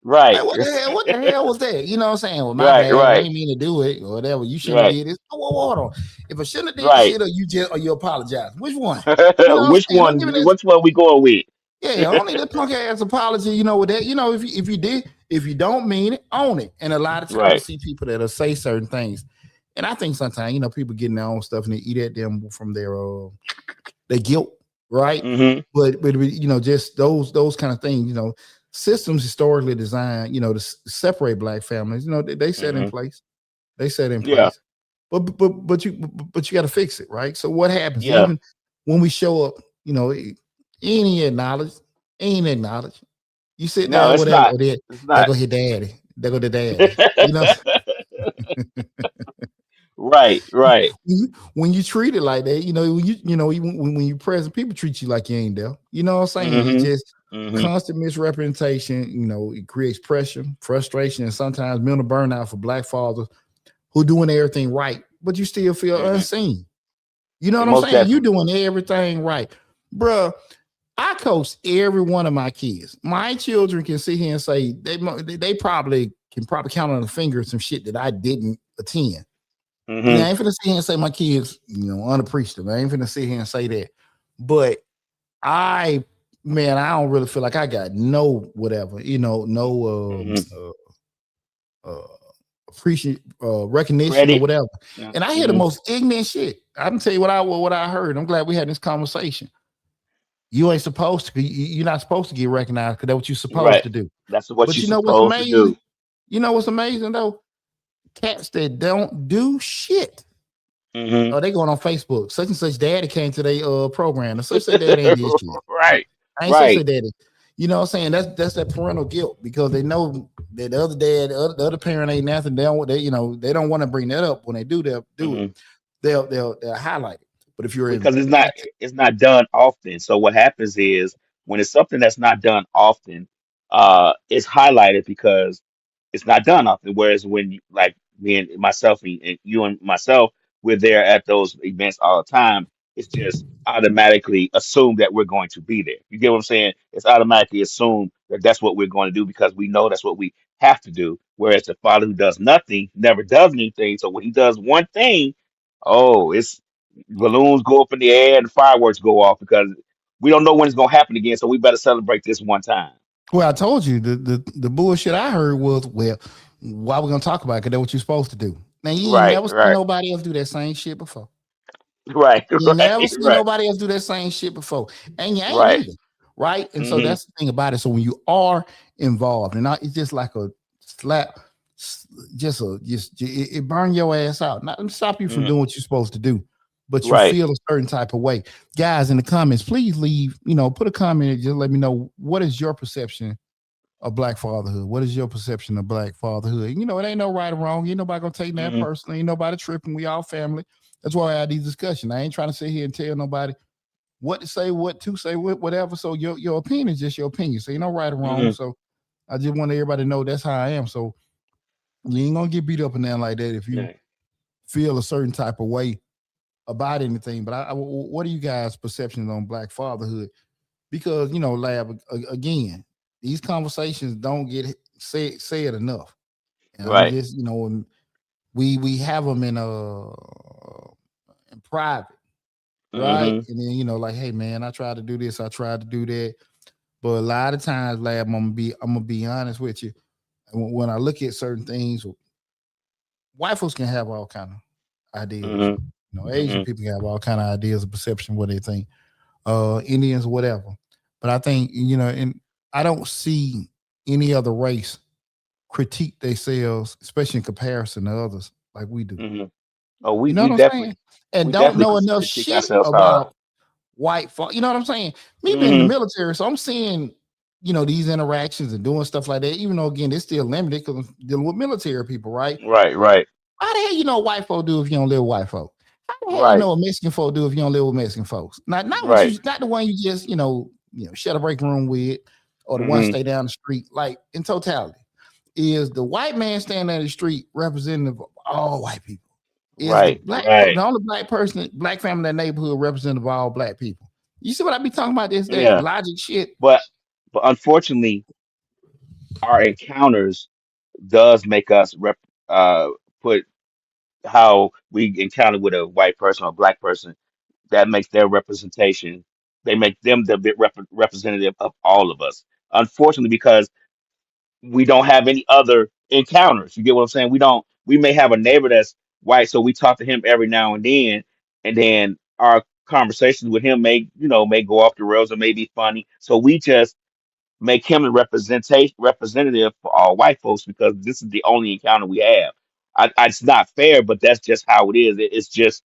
Speaker 2: right,
Speaker 1: Like what the hell? What the hell was that? You know what I'm saying? Well, my
Speaker 2: right,
Speaker 1: bad. I
Speaker 2: right,
Speaker 1: ain't mean to do it or whatever. You shouldn't have
Speaker 2: right,
Speaker 1: did this. Oh, hold on. If I shouldn't have did the
Speaker 2: right.
Speaker 1: shit, or you apologize. Which one? You know what I'm
Speaker 2: Which
Speaker 1: saying? Don't
Speaker 2: one?
Speaker 1: give me this.
Speaker 2: Which one we going with?
Speaker 1: Yeah, only the punk ass apology. With that. If you did, if you don't mean it, own it. And a lot of times you
Speaker 2: Right.
Speaker 1: see people that'll say certain things, and I think sometimes people getting their own stuff and they eat at them from their guilt, right?
Speaker 2: Hmm.
Speaker 1: But just those kind of things. Systems historically designed, to separate black families. They set in
Speaker 2: Hmm.
Speaker 1: place. They set in
Speaker 2: Yeah.
Speaker 1: place. But you got to fix it, right? So what happens?
Speaker 2: Yeah.
Speaker 1: when we show up, he ain't even acknowledge, ain't acknowledge. You sit
Speaker 2: No,
Speaker 1: there,
Speaker 2: it's
Speaker 1: whatever.
Speaker 2: not.
Speaker 1: Oh, there,
Speaker 2: It's
Speaker 1: there
Speaker 2: not.
Speaker 1: go his daddy. There go the daddy.
Speaker 2: Right, right.
Speaker 1: When you treat it like that, when you present, people treat you like you ain't there. You know what I'm saying? It's
Speaker 2: Mm-hmm.
Speaker 1: just
Speaker 2: Mm-hmm.
Speaker 1: constant misrepresentation. It creates pressure, frustration, and sometimes mental burnout for black fathers who doing everything right, but you still feel
Speaker 2: Mm-hmm.
Speaker 1: unseen. You know
Speaker 2: And
Speaker 1: what I'm
Speaker 2: most
Speaker 1: saying? You
Speaker 2: definitely.
Speaker 1: doing everything right, bruh. I coach every one of my kids. My children can sit here and say they probably can count on the finger some shit that I didn't attend. I
Speaker 2: Mm-hmm.
Speaker 1: ain't finna sit here and say my kids, unappreciative. I ain't finna sit here and say that. But I, man, I don't really feel like I got no whatever, no
Speaker 2: Mm-hmm.
Speaker 1: uh appreciate recognition or
Speaker 2: Credit.
Speaker 1: whatever.
Speaker 2: Yeah.
Speaker 1: And I hear the
Speaker 2: Mm-hmm.
Speaker 1: most ignorant shit. I can tell you what I heard. I'm glad we had this conversation. You ain't supposed to. You're not supposed to get recognized because that's what you're supposed
Speaker 2: Right.
Speaker 1: to do.
Speaker 2: That's what
Speaker 1: But
Speaker 2: you're
Speaker 1: you know what's
Speaker 2: supposed to
Speaker 1: amazing?
Speaker 2: do.
Speaker 1: You know what's amazing though? Cats that don't do shit.
Speaker 2: Mm-hmm.
Speaker 1: Oh, they going on Facebook. Such and such daddy came to their program. And such daddy ain't did shit.
Speaker 2: Right.
Speaker 1: I ain't such
Speaker 2: Right.
Speaker 1: a daddy. You know what I'm saying? That's that parental guilt because they know that the other dad, the other parent ain't nothing. They don't want to bring that up when they do. They'll do it.
Speaker 2: Mm-hmm.
Speaker 1: They'll highlight it. But if you're in
Speaker 2: Because it's not done often. So what happens is when it's something that's not done often, it's highlighted because it's not done often. Whereas when like me and myself and you and myself, we're there at those events all the time. It's just automatically assumed that we're going to be there. You get what I'm saying? It's automatically assumed that that's what we're going to do because we know that's what we have to do. Whereas the father who does nothing never does anything. So when he does one thing, oh, it's balloons go up in the air and fireworks go off because we don't know when it's gonna happen again. So we better celebrate this one time.
Speaker 1: well, I told you the bullshit I heard was, well, why we gonna talk about it? Because that's what you're supposed to do. Now you ain't
Speaker 2: Right,
Speaker 1: never seen
Speaker 2: right,
Speaker 1: nobody else do that same shit before.
Speaker 2: right,
Speaker 1: You ain't never
Speaker 2: right,
Speaker 1: seen
Speaker 2: right,
Speaker 1: nobody else do that same shit before. And you ain't
Speaker 2: right.
Speaker 1: either. Right. And so
Speaker 2: Hmm.
Speaker 1: that's the thing about it. So when you are involved, and not, it's just like a slap, it burn your ass out. Not to stop you from
Speaker 2: Hmm.
Speaker 1: doing what you're supposed to do, but you
Speaker 2: Right.
Speaker 1: feel a certain type of way. Guys in the comments, please leave, put a comment and just let me know what is your perception of black fatherhood. What is your perception of black fatherhood? It ain't no right or wrong. Ain't nobody gonna take that
Speaker 2: Hmm.
Speaker 1: personally. Ain't nobody tripping. We all family. That's why I had these discussions. I ain't trying to sit here and tell nobody what to say, whatever. So your opinion is just your opinion. So ain't no right or wrong.
Speaker 2: Hmm.
Speaker 1: So I just want everybody to know that's how I am. So you ain't gonna get beat up and down like that if you
Speaker 2: Yeah.
Speaker 1: feel a certain type of way about anything. But what are you guys' perceptions on black fatherhood? Because Lab, again, these conversations don't get said enough. And I'm
Speaker 2: Right.
Speaker 1: just, and we have them in private, right?
Speaker 2: Hmm.
Speaker 1: And then like, hey man, I tried to do this, I tried to do that, but a lot of times, Lab, I'm gonna be honest with you. When I look at certain things, white folks can have all kind of ideas.
Speaker 2: Hmm.
Speaker 1: Asian
Speaker 2: Hmm.
Speaker 1: people can have all kind of ideas of perception, what they think. Indians, whatever. But I think and I don't see any other race critique themselves, especially in comparison to others, like we do.
Speaker 2: Hmm. Oh,
Speaker 1: You
Speaker 2: we
Speaker 1: know
Speaker 2: we
Speaker 1: what I'm saying?
Speaker 2: definitely
Speaker 1: And
Speaker 2: we
Speaker 1: don't
Speaker 2: definitely
Speaker 1: know enough
Speaker 2: critique
Speaker 1: shit
Speaker 2: ourselves hard.
Speaker 1: about white folk. You know what I'm saying? Me being in the
Speaker 2: Hmm.
Speaker 1: military, so I'm seeing, these interactions and doing stuff like that, even though again it's still limited because I'm dealing with military people, right?
Speaker 2: Right. Right.
Speaker 1: How the hell white folk do if you don't live with white folk? How the hell
Speaker 2: Right.
Speaker 1: what Mexican folk do if you don't live with Mexican folks?
Speaker 2: Right.
Speaker 1: Not the one you just, share a break room with, or the one
Speaker 2: Hmm.
Speaker 1: stay down the street. Like in totality, is the white man standing in the street representative of all white people? Is
Speaker 2: Right. Right.
Speaker 1: the only black person, black family in that neighborhood representative of all black people? You see what I be talking about? This that
Speaker 2: Yeah.
Speaker 1: logic shit.
Speaker 2: But unfortunately, our encounters does make us put how we encounter with a white person or black person, that makes their representation, they make them the representative of all of us. Unfortunately, because we don't have any other encounters. You get what I'm saying? We may have a neighbor that's white, so we talk to him every now and then our conversations with him may go off the rails or may be funny. So we just make him a representative for all white folks because this is the only encounter we have. It's not fair, but that's just how it is. It's just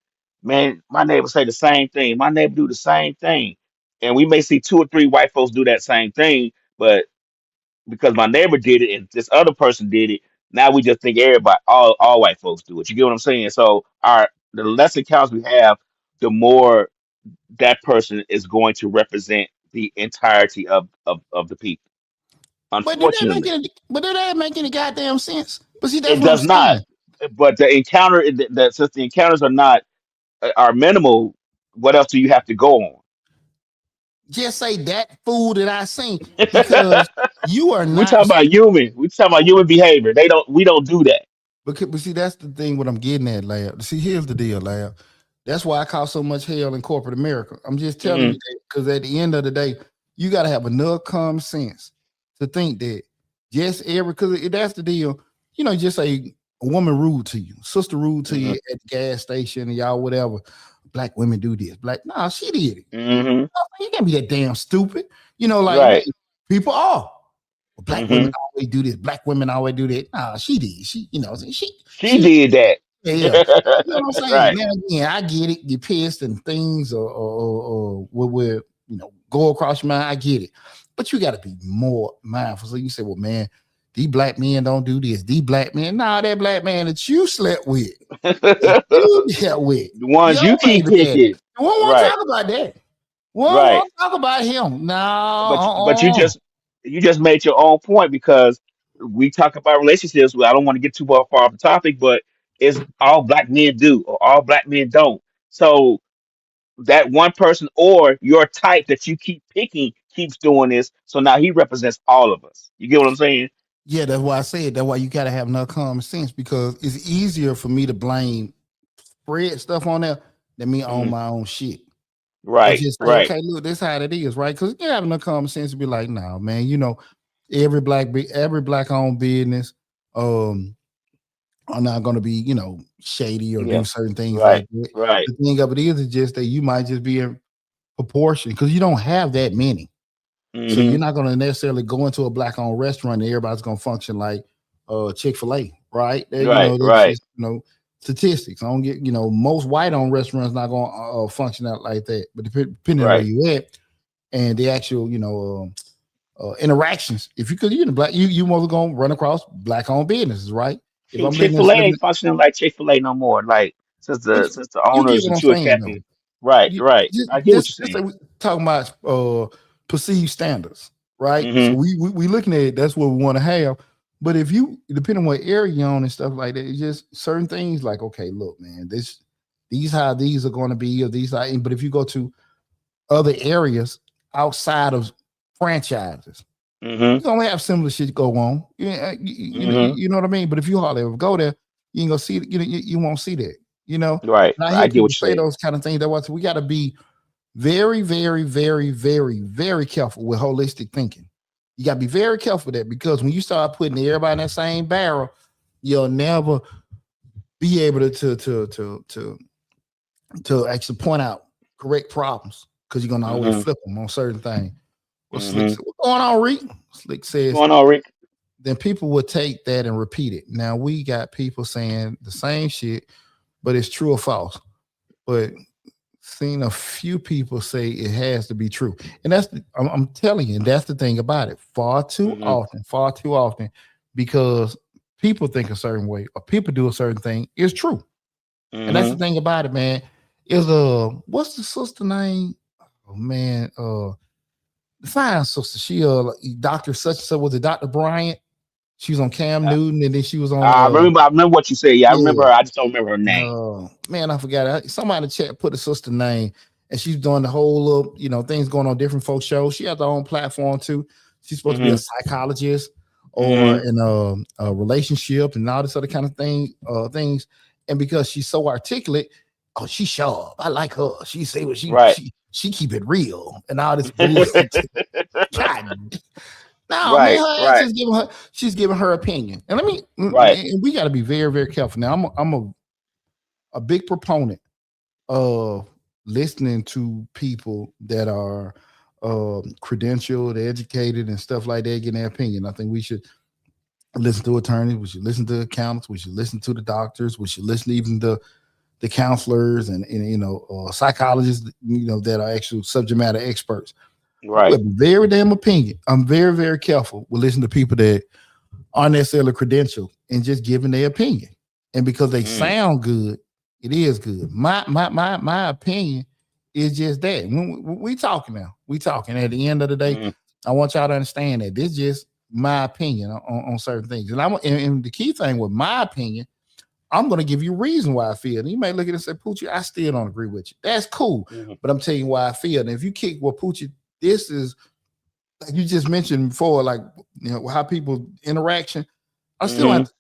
Speaker 2: Man, my neighbor say the same thing. My neighbor do the same thing. And we may see two or three white folks do that same thing, but because my neighbor did it and this other person did it, now we just think everybody, all white folks do it. You get what I'm saying? So the less accounts we have, the more that person is going to represent the entirety of the people.
Speaker 1: But do that make
Speaker 2: Unfortunately,
Speaker 1: any? But do that make any goddamn sense? But see, that's
Speaker 2: it
Speaker 1: what I'm
Speaker 2: does not.
Speaker 1: saying.
Speaker 2: But the encounter, since the encounters are not are minimal, what else do you have to go on?
Speaker 1: Just say that fool that I seen because you are
Speaker 2: We talk
Speaker 1: not.
Speaker 2: about human. We talk about human behavior. They don't. We don't do that.
Speaker 1: But see, that's the thing. What I'm getting at, Lab. See, here's the deal, Lab. That's why I cause so much hell in corporate America. I'm just telling you
Speaker 2: Hmm.
Speaker 1: that because at the end of the day, you got to have enough common sense to think that just every because that's the deal. You know, just say a woman rude to you, sister rude to you
Speaker 2: Hmm.
Speaker 1: at the gas station, and y'all whatever. Black women do this. Black, nah, she did it.
Speaker 2: Hmm.
Speaker 1: You can't be that damn stupid. You know, like man,
Speaker 2: Right.
Speaker 1: people are. Well, black women
Speaker 2: Hmm.
Speaker 1: always do this. Black women always do that. Nah, she did. She, you know,
Speaker 2: She
Speaker 1: she,
Speaker 2: did that.
Speaker 1: yeah, yeah. You know what I'm saying?
Speaker 2: Right.
Speaker 1: Now again, I get it. You're pissed and things, or will go across your mind. I get it, but you got to be more mindful. So you say, well, man, these black men don't do this. These black men, nah, that black man that you slept with, that you
Speaker 2: The
Speaker 1: dealt with,
Speaker 2: ones
Speaker 1: your
Speaker 2: you keep
Speaker 1: baby daddy.
Speaker 2: picking.
Speaker 1: We don't want to
Speaker 2: Right.
Speaker 1: talk about that. We don't
Speaker 2: Right.
Speaker 1: want to talk about him. No,
Speaker 2: But you just made your own point because we talk about relationships. Well, I don't want to get too far off the topic, but it's all black men do or all black men don't. So that one person or your type that you keep picking keeps doing this. So now he represents all of us. You get what I'm saying?
Speaker 1: yeah, that's why I said that's why you gotta have enough common sense because it's easier for me to blame spread stuff on there than me own
Speaker 2: Hmm.
Speaker 1: my own shit. Or
Speaker 2: Right.
Speaker 1: just say,
Speaker 2: Right.
Speaker 1: okay, look, this how it is, right? Because you have enough common sense to be like, nah, man, you know, every black owned business are not gonna be, shady or
Speaker 2: Yeah.
Speaker 1: do certain things like
Speaker 2: Right.
Speaker 1: that.
Speaker 2: Right.
Speaker 1: The thing of it is just that you might just be in proportion because you don't have that many. So
Speaker 2: Hmm.
Speaker 1: you're not going to necessarily go into a black owned restaurant and everybody's going to function like Chick-fil-A, right?
Speaker 2: Right.
Speaker 1: That's
Speaker 2: Right.
Speaker 1: just statistics. I don't get most white owned restaurants not going to function out like that. But depending on where
Speaker 2: Right.
Speaker 1: you at and the actual interactions, if you could you're the black you mostly going to run across black owned businesses, right? If
Speaker 2: Shoot,
Speaker 1: I'm
Speaker 2: Chick-fil-A
Speaker 1: living,
Speaker 2: ain't functioning like Chick-fil-A no more. Like since
Speaker 1: but
Speaker 2: the
Speaker 1: you get
Speaker 2: owners
Speaker 1: what
Speaker 2: and
Speaker 1: I'm
Speaker 2: two
Speaker 1: saying though.
Speaker 2: executives. Right.
Speaker 1: You,
Speaker 2: Right. I get what
Speaker 1: just
Speaker 2: you're
Speaker 1: like
Speaker 2: saying.
Speaker 1: we talking about perceived standards, right? So
Speaker 2: Hmm.
Speaker 1: we looking at it, that's what we want to have. But if you depending on what area you're on and stuff like that, it's just certain things like, okay, look, man, these how these are going to be, or these are. But if you go to other areas outside of franchises,
Speaker 2: Hmm.
Speaker 1: you're gonna have similar shit go on.
Speaker 2: Hmm.
Speaker 1: You know what I mean? But if you hardly ever go there, you ain't gonna see it. You won't see that. You know,
Speaker 2: Right.
Speaker 1: and I
Speaker 2: I
Speaker 1: hear
Speaker 2: get
Speaker 1: people
Speaker 2: what you're
Speaker 1: say
Speaker 2: saying.
Speaker 1: those kind of things. That was we got to be very, very, very, very, very careful with holistic thinking. You got to be very careful with that because when you start putting everybody in that same barrel, you'll never be able to actually point out correct problems because you're gonna always
Speaker 2: Hmm.
Speaker 1: flip them on certain things. Well, Slick
Speaker 2: Hmm.
Speaker 1: said, "What's going on, Reek?" Slick
Speaker 2: What's
Speaker 1: says,
Speaker 2: going on, Rick?
Speaker 1: then people will take that and repeat it. Now we got people saying the same shit, but it's true or false. But seen a few people say it has to be true, and I'm telling you, and that's the thing about it.
Speaker 2: Hmm.
Speaker 1: Far too often, because people think a certain way or people do a certain thing is true, and that's the
Speaker 2: Hmm.
Speaker 1: thing about it, man. Is what's the sister name? Oh man, the fine sister. She Doctor such and such was it Doctor Bryant? She was on Cam
Speaker 2: I,
Speaker 1: Newton, and then she was on
Speaker 2: I remember what you said. Yeah, I remember
Speaker 1: yeah.
Speaker 2: her. I just don't remember her name.
Speaker 1: No, man, I forgot. Somebody in the chat put a sister name, and she's doing the whole little, things going on different folk shows. She has her own platform too. She's supposed to be a
Speaker 2: Hmm.
Speaker 1: psychologist or
Speaker 2: Hmm.
Speaker 1: in a relationship and all this other kind of things. And because she's so articulate, oh, she's sharp. I like her. She say what
Speaker 2: Right.
Speaker 1: she keep it real and all this bullshit. God, no, man,
Speaker 2: Right.
Speaker 1: her ass
Speaker 2: Right.
Speaker 1: is she's giving her opinion. And
Speaker 2: Right.
Speaker 1: and we got to be very, very careful. Now, I'm a big proponent of listening to people that are credentialed, educated, and stuff like that, getting their opinion. I think we should listen to attorneys, we should listen to accountants, we should listen to the doctors, we should listen even to the counselors and psychologists, that are actual subject matter experts. I'm
Speaker 2: Right.
Speaker 1: very damn opinion. I'm very, very careful with listening to people that aren't necessarily credentialed and just giving their opinion. And because they
Speaker 2: Mm,
Speaker 1: sound good, it is good. My opinion is just that. When we talking now, we talking. At the end of the day,
Speaker 2: mm,
Speaker 1: I want y'all to understand that this is just my opinion on certain things. And the key thing with my opinion, I'm going to give you a reason why I feel. And you may look at it and say, Poochie, I still don't agree with you. That's cool.
Speaker 2: mm,
Speaker 1: But I'm telling you why I feel. And if you kick well, Poochie, this is like you just mentioned before, like how people interaction. I still have
Speaker 2: mm.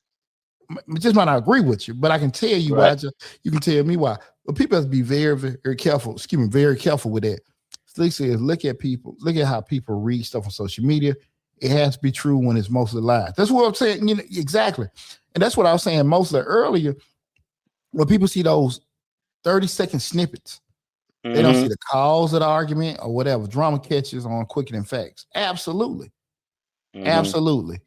Speaker 1: to, just might not agree with you, but I can tell you why.
Speaker 2: Right.
Speaker 1: You can tell me why. But people have to be very, very, very careful. Excuse me, very careful with that. Slick says, look at people, look at how people read stuff on social media. It has to be true when it's mostly lies. That's what I'm saying. Exactly. And that's what I was saying mostly earlier. When people see those 30-second snippets, they don't see
Speaker 2: Mm,
Speaker 1: the cause of the argument or whatever. Drama catches on quicker than facts. Absolutely.
Speaker 2: mm.
Speaker 1: Absolutely.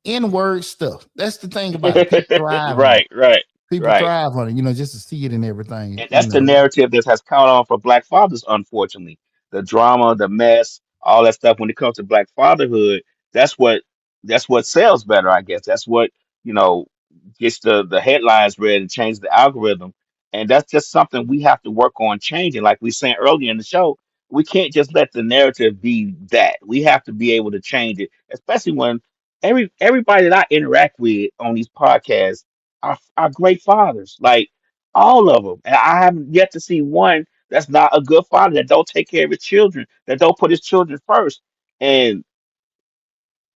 Speaker 1: N-word stuff. That's the thing about it. People thrive on it.
Speaker 2: Right. Right.
Speaker 1: People
Speaker 2: Right.
Speaker 1: thrive on it, just to see it and everything,
Speaker 2: And that's the narrative that has caught on for Black fathers, unfortunately. The drama, the mess, all that stuff. When it comes to Black fatherhood, that's what that's what sells better, I guess. That's what you know gets the headlines read and changes the algorithm. And that's just something we have to work on changing. Like we saying earlier in the show, we can't just let the narrative be that. We have to be able to change it, especially when everybody that I interact with on these podcasts are great fathers. Like all of them. And I haven't yet to see one that's not a good father, that don't take care of his children, that don't put his children first. And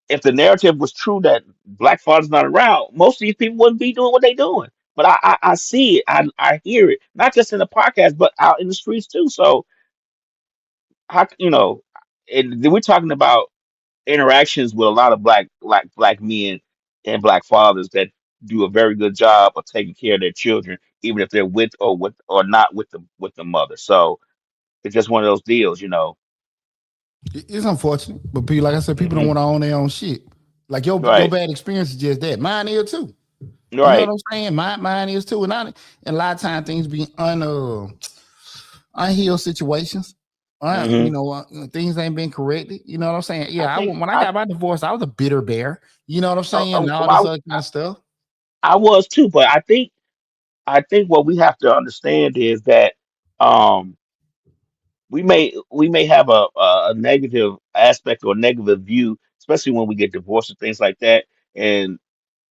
Speaker 2: if the narrative was true that Black fathers not around, most of these people wouldn't be doing what they doing. But I see it, I hear it, not just in the podcast, but out in the streets too. So how and then we're talking about interactions with a lot of black men and black fathers that do a very good job of taking care of their children, even if they're with or not with the mother. So it's just one of those deals.
Speaker 1: It's unfortunate, but people, like I said, people don't
Speaker 2: Hmm.
Speaker 1: want to own their own shit. Like your
Speaker 2: Right,
Speaker 1: bad experience is just that. Mine is too. You know what
Speaker 2: right.
Speaker 1: I'm saying? Mine is too. And a lot of times things be unhealed situations.
Speaker 2: Hmm.
Speaker 1: Things ain't been corrected. You know what I'm saying?
Speaker 2: I
Speaker 1: Yeah,
Speaker 2: think
Speaker 1: when I got my divorce, I was a bitter bear. You know what I'm saying? And all this
Speaker 2: I,
Speaker 1: other kind of stuff.
Speaker 2: I was too, but I think what we have to understand is that um we may have a negative aspect or negative view, especially when we get divorced and things like that. And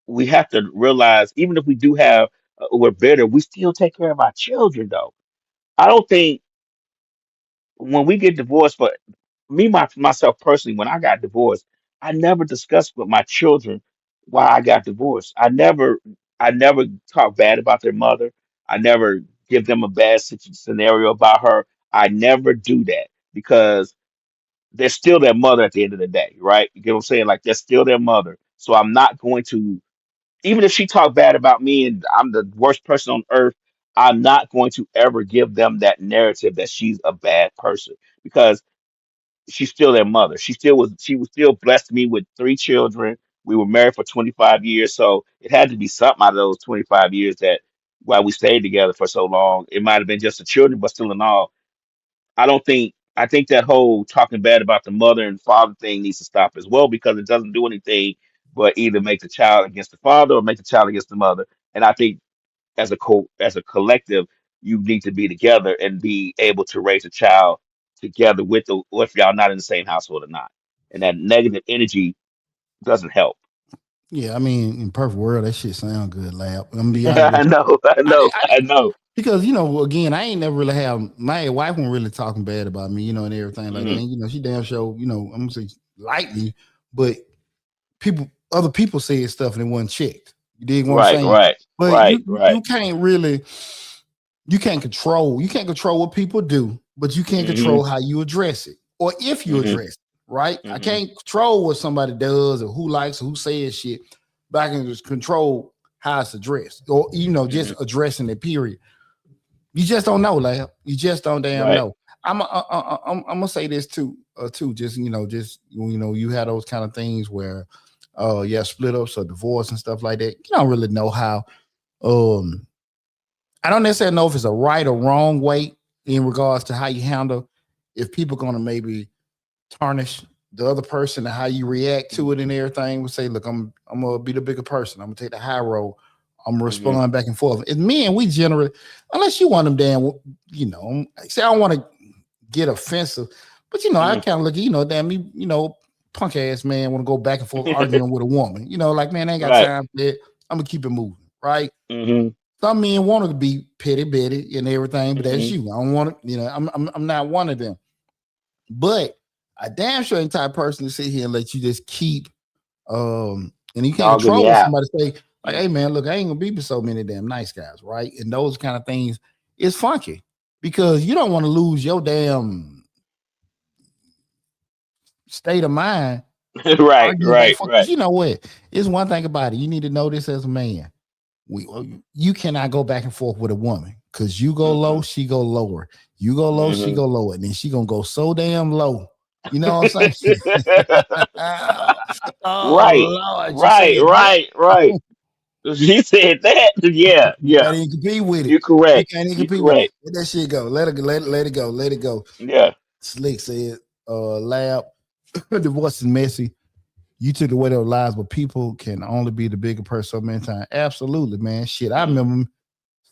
Speaker 2: we have to realize, even if we do have we're bitter, we still take care of our children though. I don't think when we get divorced, for me myself personally, when I got divorced, I never discussed with my children why I got divorced. I never talk bad about their mother. I never give them a bad scenario about her. I never do that because they're still their mother at the end of the day, right? You get what I'm saying? Like they're still their mother. So I'm not going to, even if she talked bad about me and I'm the worst person on earth, I'm not going to ever give them that narrative that she's a bad person because she's still their mother. She was still blessed me with three children. We were married for 25 years, so it had to be something out of those 25 years that while we stayed together for so long. It might have been just the children, but still in all, I think that whole talking bad about the mother and father thing needs to stop as well because it doesn't do anything but either make the child against the father or make the child against the mother. And I think as a collective, you need to be together and be able to raise a child together with the or if y'all not in the same household or not. And that negative energy doesn't help.
Speaker 1: Yeah, I mean, in perfect world, that shit sound good, lab. I'm gonna be honest
Speaker 2: I
Speaker 1: with you.
Speaker 2: know, I know,
Speaker 1: I
Speaker 2: I know.
Speaker 1: because again, I ain't never really have my wife wasn't really talking bad about me, and everything like that.
Speaker 2: Hmm.
Speaker 1: And she damn sure, I'm gonna say like me, but other people said stuff and it wasn't checked. You dig what I'm
Speaker 2: Right,
Speaker 1: saying?
Speaker 2: right,
Speaker 1: But
Speaker 2: right, right.
Speaker 1: you can't control what people do, but you can't
Speaker 2: Hmm.
Speaker 1: control how you address it or if you
Speaker 2: Hmm.
Speaker 1: address it, right? I
Speaker 2: Hmm.
Speaker 1: can't control what somebody does or who likes or who says shit, but I can just control how it's addressed or
Speaker 2: Hmm.
Speaker 1: just addressing it. Period. You just don't know, lab. You just don't damn
Speaker 2: Right.
Speaker 1: know. I'm gonna say this too. Just you had those kind of things where, yeah, split ups or divorce and stuff like that. You don't really know how um I don't necessarily know if it's a right or wrong way in regards to how you handle if people gonna maybe tarnish the other person and how you react to it and everything. Would say, look, I'm gonna be the bigger person. I'm gonna take the high road. I'm gonna
Speaker 2: Mm-hmm.
Speaker 1: respond back and forth. It's men, we generally, unless you want them damn, say I don't want to get offensive, but I
Speaker 2: Mm-hmm.
Speaker 1: kind of look, damn me, punk ass man want to go back and forth arguing with a woman. Like, man, I ain't got
Speaker 2: Right.
Speaker 1: time for that. I'm gonna keep it moving, right?
Speaker 2: Mm-hmm.
Speaker 1: Some men want to be petty betty and everything, but that's
Speaker 2: Mm-hmm.
Speaker 1: you. I don't want to, I'm not one of them. But I damn sure ain't type of person to sit here and let you just keep and you can't
Speaker 2: Dogging
Speaker 1: control
Speaker 2: me
Speaker 1: what
Speaker 2: out.
Speaker 1: somebody say, like,
Speaker 2: Mm.
Speaker 1: hey man, look, I ain't gonna be with so many damn nice guys, right? And those kind of things, it's funky because you don't want to lose your damn state of mind
Speaker 2: Right.
Speaker 1: arguing back
Speaker 2: Right.
Speaker 1: for
Speaker 2: Right.
Speaker 1: because you know what? It's one thing about it. You need to know this as a man. You cannot go back and forth with a woman because you go low,
Speaker 2: Mm-mm.
Speaker 1: she go lower. You go low, she
Speaker 2: Mm-hmm.
Speaker 1: go lower. And then she gonna go so damn low. You know what I'm saying? Oh
Speaker 2: Right.
Speaker 1: Lord, you
Speaker 2: Right.
Speaker 1: saying that?
Speaker 2: Right. Right. He said that. Yeah.
Speaker 1: You
Speaker 2: Yeah.
Speaker 1: can't even compete with it.
Speaker 2: You
Speaker 1: You
Speaker 2: correct.
Speaker 1: can't even
Speaker 2: You
Speaker 1: compete with it.
Speaker 2: correct.
Speaker 1: Let that shit go. Let it go. Let it go.
Speaker 2: Yeah.
Speaker 1: Slick said, lab, divorce is messy. You took away their lives, but people can only be the bigger person so many times. Absolutely, man. Shit. I
Speaker 2: Mm.
Speaker 1: remember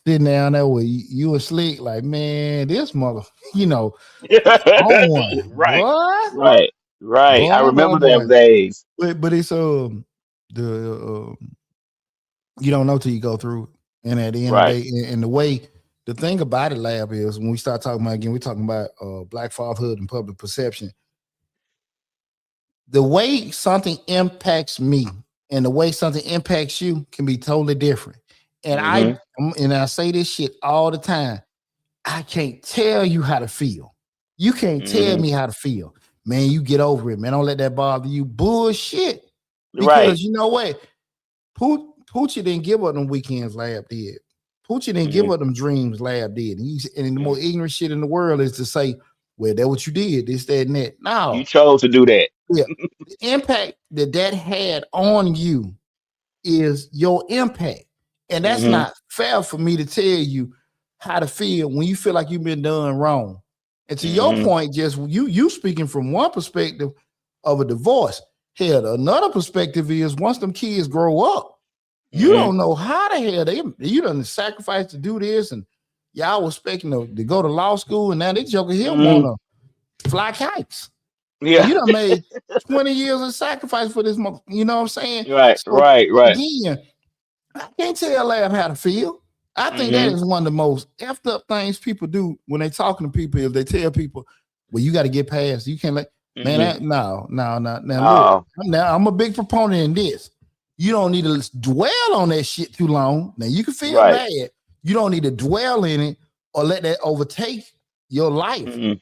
Speaker 1: sitting down there with you and Slick, like, man, this mother, on one.
Speaker 2: Right.
Speaker 1: Boy,
Speaker 2: Right. Right. I
Speaker 1: boy, boy,
Speaker 2: remember
Speaker 1: boy.
Speaker 2: them days.
Speaker 1: But it's the you don't know till you go through it. And at the end of the
Speaker 2: Right.
Speaker 1: day, and the way the thing about it, lab, is when we start talking about again, we're talking about black fatherhood and public perception. The way something impacts me and the way something impacts you can be totally different. And
Speaker 2: Mm-hmm.
Speaker 1: I say this shit all the time. I can't tell you how to feel. You can't tell
Speaker 2: Mm-hmm.
Speaker 1: me how to feel. Man, you get over it, man. Don't let that bother you. Bullshit.
Speaker 2: Right.
Speaker 1: Because you know what? Poochie didn't give up them weekends, Lab did. Poochie didn't give
Speaker 2: Mm-hmm.
Speaker 1: up them dreams, Lab did. And the more ignorant shit in the world is to say, well, that's what you did, this, that, and that.
Speaker 2: You
Speaker 1: No.
Speaker 2: chose to do that.
Speaker 1: Yeah. The impact that had on you is your impact. And that's
Speaker 2: Mm-hmm.
Speaker 1: not fair for me to tell you how to feel when you feel like you've been done wrong. And to your
Speaker 2: Mm-hmm.
Speaker 1: point, just you speaking from one perspective of a divorce. Hell, another perspective is once them kids grow up, you
Speaker 2: Mm-hmm.
Speaker 1: don't know how the hell you done sacrifice to do this, and y'all was expecting to go to law school, and now they joker here
Speaker 2: Mm-hmm.
Speaker 1: want to fly kites. So
Speaker 2: Yeah.
Speaker 1: you done made 20 years of sacrifice for this, you know what I'm saying?
Speaker 2: Right.
Speaker 1: So
Speaker 2: Right. Right.
Speaker 1: again, I can't tell Lab how to feel. I think that
Speaker 2: Mm-hmm.
Speaker 1: is one of the most effed up things people do when they talking to people. If they tell people, "Well, you got to get past. You can't let man.
Speaker 2: Mm-hmm.
Speaker 1: No, no, no. Now look,
Speaker 2: No.
Speaker 1: now I'm a big proponent in this. You don't need to dwell on that shit too long. Now you can feel
Speaker 2: Right.
Speaker 1: bad. You don't need to dwell in it or let that overtake your life.
Speaker 2: Mm-hmm.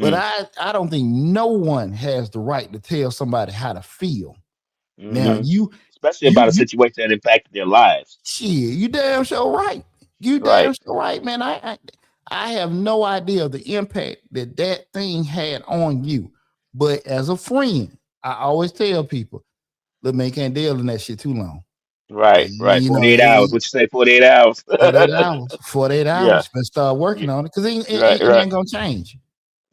Speaker 1: But
Speaker 2: Mm-hmm.
Speaker 1: I don't think no one has the right to tell somebody how to feel. Now
Speaker 2: Mm-hmm.
Speaker 1: you
Speaker 2: Especially
Speaker 1: you
Speaker 2: about a
Speaker 1: you
Speaker 2: situation that impacted their lives.
Speaker 1: shit, you damn sure right. You damn
Speaker 2: Right.
Speaker 1: sure right, man. I have no idea the impact that thing had on you. But as a friend, I always tell people, look, man, you can't deal in that shit too long.
Speaker 2: Right. Right.
Speaker 1: You know,
Speaker 2: 48 hours. What you say? 48 hours.
Speaker 1: 48 hours, 48
Speaker 2: Yeah.
Speaker 1: hours, but start
Speaker 2: Yeah.
Speaker 1: working on it because
Speaker 2: Right.
Speaker 1: it
Speaker 2: Right.
Speaker 1: ain't gonna change.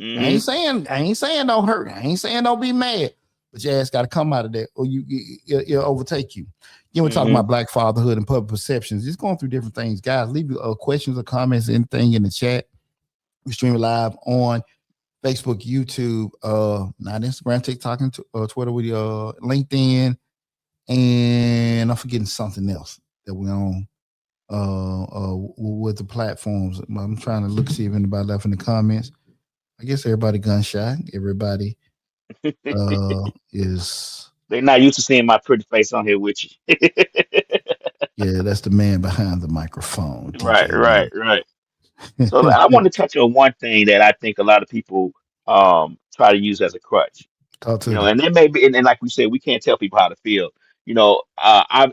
Speaker 2: Mm-hmm.
Speaker 1: I ain't saying don't hurt. I ain't saying don't be mad. But your ass got to come out of that, or it'll overtake you. You know, we're talking
Speaker 2: Mm-hmm.
Speaker 1: about black fatherhood and public perceptions. Just going through different things, guys. Leave questions or comments, anything in the chat. We stream live on Facebook, YouTube, not Instagram, TikTok, and Twitter with LinkedIn, and I'm forgetting something else that we're on with the platforms. I'm trying to look see if anybody left in the comments. I guess everybody gun shy. Everybody is
Speaker 2: They're not used to seeing my pretty face on here with you.
Speaker 1: yeah, that's the man behind the microphone,
Speaker 2: Right.
Speaker 1: DJ
Speaker 2: Right.
Speaker 1: Lee.
Speaker 2: Right. So I want to touch on one thing that I think a lot of people try to use as a crutch.
Speaker 1: Talk
Speaker 2: You
Speaker 1: to
Speaker 2: know,
Speaker 1: me.
Speaker 2: and then maybe, and like we said, we can't tell people how to feel. You know, I'm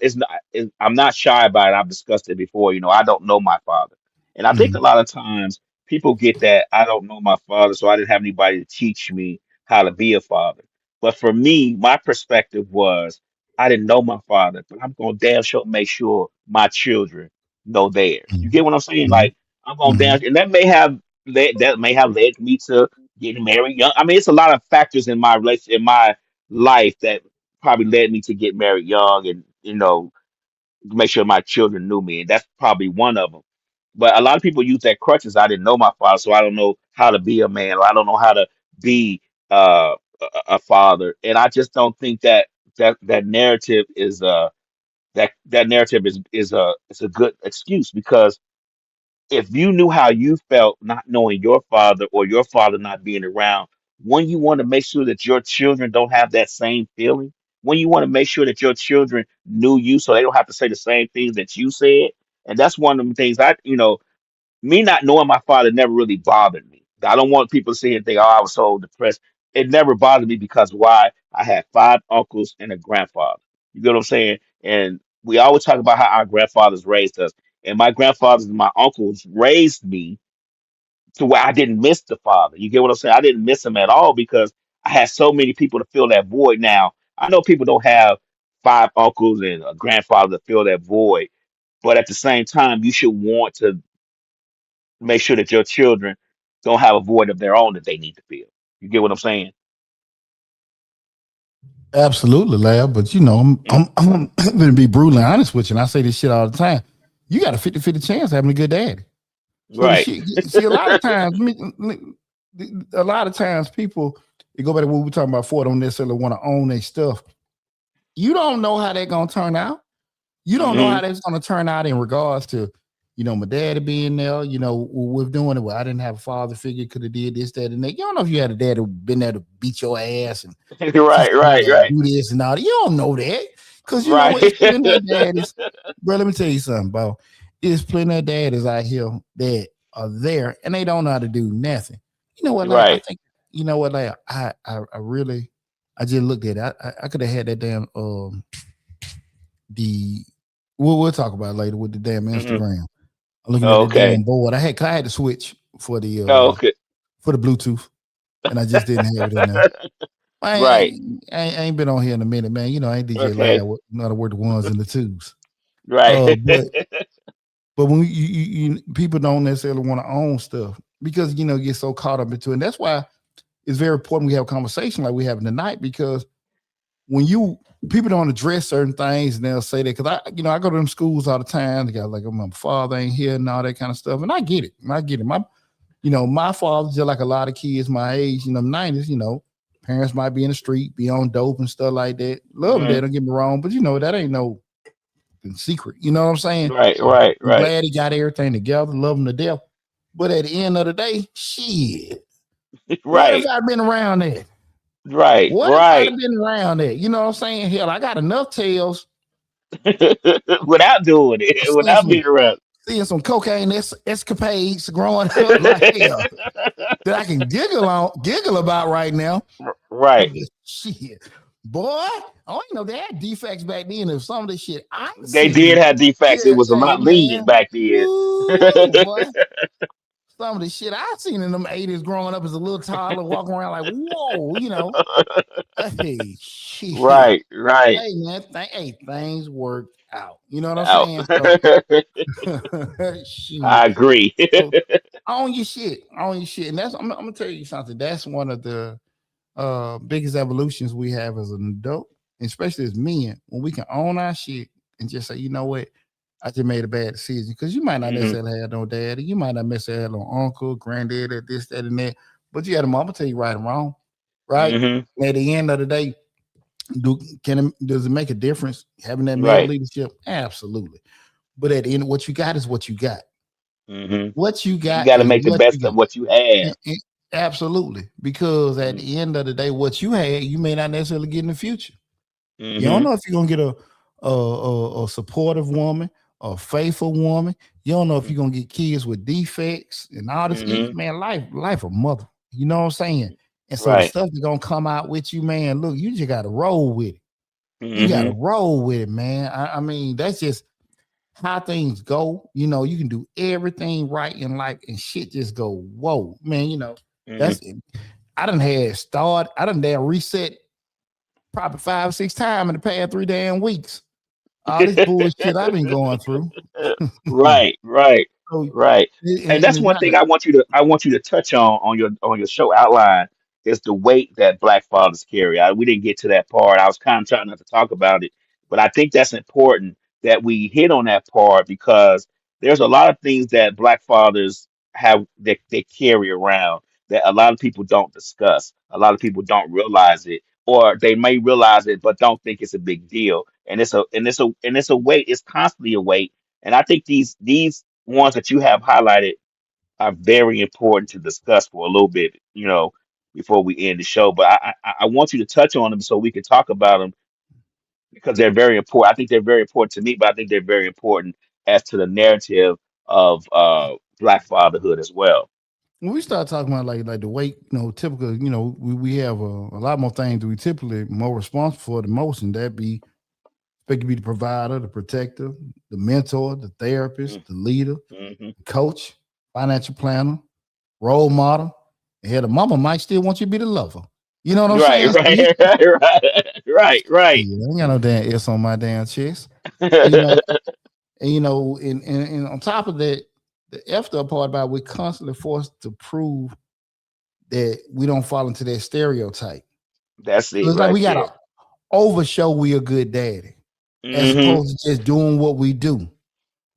Speaker 2: not shy about it. I've discussed it before. You know, I don't know my father, and I think
Speaker 1: Mm,
Speaker 2: a lot of times people get that I don't know my father, so I didn't have anybody to teach me how to be a father. But for me, my perspective was I didn't know my father, but I'm gonna damn sure make sure my children know theirs. You get what I'm saying?
Speaker 1: Mhm.
Speaker 2: Like I'm going
Speaker 1: Mhm.
Speaker 2: down, and that may have led me to getting married young. I mean, it's a lot of factors in my relation in my life that probably led me to get married young, and make sure my children knew me, and that's probably one of them. But a lot of people use that crutches. I didn't know my father, so I don't know how to be a man, or I don't know how to be a father, and I just don't think that narrative is that narrative is a good excuse, because if you knew how you felt not knowing your father, or your father not being around, when you want to make sure that your children don't have that same feeling, when you want to make sure that your children knew you so they don't have to say the same things that you said. And that's one of the things me not knowing my father never really bothered me. I don't want people to sit here and think, oh, I was so depressed. It never bothered me, because why? I had five uncles and a grandfather. You get what I'm saying? And we always talk about how our grandfathers raised us. And my grandfathers and my uncles raised me to where I didn't miss the father. You get what I'm saying? I didn't miss him at all, because I had so many people to fill that void. Now, I know people don't have five uncles and a grandfather to fill that void, but at the same time, you should want to make sure that your children don't have a void of their own that they need to fill. You get what I'm saying?
Speaker 1: Absolutely, lad. But
Speaker 2: Mm.
Speaker 1: I'm going to be brutally honest with you, and I say this shit all the time. You got a 50-50 chance of having a good daddy. So the
Speaker 2: Right.
Speaker 1: shit, see, a lot of times, a lot of times people, you go back to what we were talking about before, don't necessarily want to own their stuff. You don't know how they're gonna turn out. You don't know
Speaker 2: Hmm.
Speaker 1: how that's gonna turn out in regards to, my daddy being there. We're doing it. Well, I didn't have a father figure, could have did this, that, and that. You don't know if you had a dad who been there to beat your ass and teach
Speaker 2: Right.
Speaker 1: you how
Speaker 2: Right.
Speaker 1: to
Speaker 2: Right.
Speaker 1: do this and all that. You don't know that. Because you know
Speaker 2: Right.
Speaker 1: what? It's plenty of daddies. Bro, let me tell you something, bro. It's plenty of daddies out here that are there and they don't know how to do nothing. You know what, like I
Speaker 2: Right.
Speaker 1: think, like I really I just looked at it. I could have had that damn the we'll talk about it later with the damn
Speaker 2: Hmm.
Speaker 1: Instagram. I'm looking at the damn
Speaker 2: Okay.
Speaker 1: board. I had to switch
Speaker 2: Okay.
Speaker 1: for the Bluetooth and I just didn't have it in there.
Speaker 2: Right.
Speaker 1: I ain't been on here in a minute, man. I ain't DJ
Speaker 2: Okay.
Speaker 1: Loud. Know how to work the ones and the twos.
Speaker 2: Right.
Speaker 1: But when people don't necessarily want to own stuff because get so caught up into it. And that's why it's very important we have a conversation like we having tonight because when people don't address certain things and they'll say that because I go to them schools all the time. They got like, oh, my father ain't here and all that kind of stuff, and I get it. I get it. My father just like a lot of kids my age, 90s. Parents might be in the street, be on dope and stuff like that. Love them,
Speaker 2: Hmm.
Speaker 1: dad. Don't get me wrong, but that ain't no secret. You know what I'm saying?
Speaker 2: Right. Right.
Speaker 1: I'm
Speaker 2: Right.
Speaker 1: glad he got everything together. Love him to death. But at the end of the day, shit. What if
Speaker 2: Right.
Speaker 1: I'd been around that?
Speaker 2: Right.
Speaker 1: What if I'd
Speaker 2: Right.
Speaker 1: have been around that? You know what I'm saying? Hell, I got enough tales
Speaker 2: Without doing it,
Speaker 1: seeing
Speaker 2: without
Speaker 1: some
Speaker 2: being around.
Speaker 1: cocaine escapades growing up like hell that I can giggle about right now.
Speaker 2: Right.
Speaker 1: But shit, boy, I don't know they had defects back then. If some of the shit I
Speaker 2: They did
Speaker 1: seen,
Speaker 2: have defects. It
Speaker 1: yeah,
Speaker 2: was a
Speaker 1: hey
Speaker 2: lot lenient
Speaker 1: man,
Speaker 2: back then.
Speaker 1: woo, boy. Some of the shit I seen in them 80s growing up as a little toddler, walking around like, whoa, hey, shit.
Speaker 2: Right, right.
Speaker 1: Hey man, things worked out. You know what I'm
Speaker 2: Out.
Speaker 1: saying? So
Speaker 2: I
Speaker 1: shit.
Speaker 2: agree.
Speaker 1: So own your shit. Own your shit. And I'm gonna tell you something. That's one of the biggest evolutions we have as an adult, especially as men, when we can own our shit and just say, you know what, I just made a bad decision. Because you might not
Speaker 2: Hmm.
Speaker 1: necessarily have no daddy, you might not necessarily have no uncle, granddaddy, this, that, and that, but you had a mama tell you right and wrong, right?
Speaker 2: Hmm.
Speaker 1: And at the end of the day, does it make a difference having that male
Speaker 2: Right.
Speaker 1: leadership? Absolutely. But at the end, what you got is what you got.
Speaker 2: Hmm.
Speaker 1: What you
Speaker 2: You
Speaker 1: got
Speaker 2: got to
Speaker 1: is
Speaker 2: make the
Speaker 1: what you
Speaker 2: best
Speaker 1: got.
Speaker 2: of what you have.
Speaker 1: Absolutely. Because at the end of the day, what you had, you may not necessarily get in the future. You don't
Speaker 2: Hmm.
Speaker 1: know if you're gonna get a supportive woman, a faithful woman. You don't know if you're gonna get kids with defects and all this.
Speaker 2: Hmm.
Speaker 1: Man, life a mother. You know what I'm saying? And so the
Speaker 2: Right.
Speaker 1: stuff that's gonna come out with you, man. Look, you just gotta roll with it. You gotta
Speaker 2: Hmm.
Speaker 1: roll with it, man. I mean, that's just how things go. You can do everything right in life and shit just go, whoa, man,
Speaker 2: Hmm.
Speaker 1: that's it. I done had start, I done damn reset probably 5 or 6 times in the past 3 damn weeks. all this bullshit I've been going through.
Speaker 2: Right, right,
Speaker 1: So,
Speaker 2: right. And
Speaker 1: and
Speaker 2: that's
Speaker 1: it's
Speaker 2: one
Speaker 1: not
Speaker 2: thing I want you to touch on your show outline is the weight that Black fathers carry. We didn't get to that part. I was kind of trying not to talk about it, but I think that's important that we hit on that part because there's a lot of things that Black fathers have that they carry around that a lot of people don't discuss. A lot of people don't realize it, or they may realize it but don't think it's a big deal. And it's a weight. It's constantly a weight, and I think these ones that you have highlighted are very important to discuss for a little bit, before we end the show. But I want you to touch on them so we can talk about them because they're very important. I think they're very important to me, but I think they're very important as to the narrative of Black fatherhood as well.
Speaker 1: when we start talking about like the weight, typical, we have a lot more things that we typically more responsible for the most, and that be expect to be the provider, the protector, the mentor, the therapist, the leader,
Speaker 2: Mm-hmm.
Speaker 1: the coach, financial planner, role model. And hell, the mama might still want you to be the lover. You know what I'm
Speaker 2: Right,
Speaker 1: saying? So you,
Speaker 2: right, right, right, right.
Speaker 1: yeah, I ain't got no damn S on my damn chest. You know, and on top of that, the F up part about we're constantly forced to prove that we don't fall into that stereotype.
Speaker 2: That's
Speaker 1: So
Speaker 2: it
Speaker 1: it's like
Speaker 2: right
Speaker 1: we
Speaker 2: there.
Speaker 1: gotta overshow we a good daddy as
Speaker 2: Hmm.
Speaker 1: opposed to just doing what we do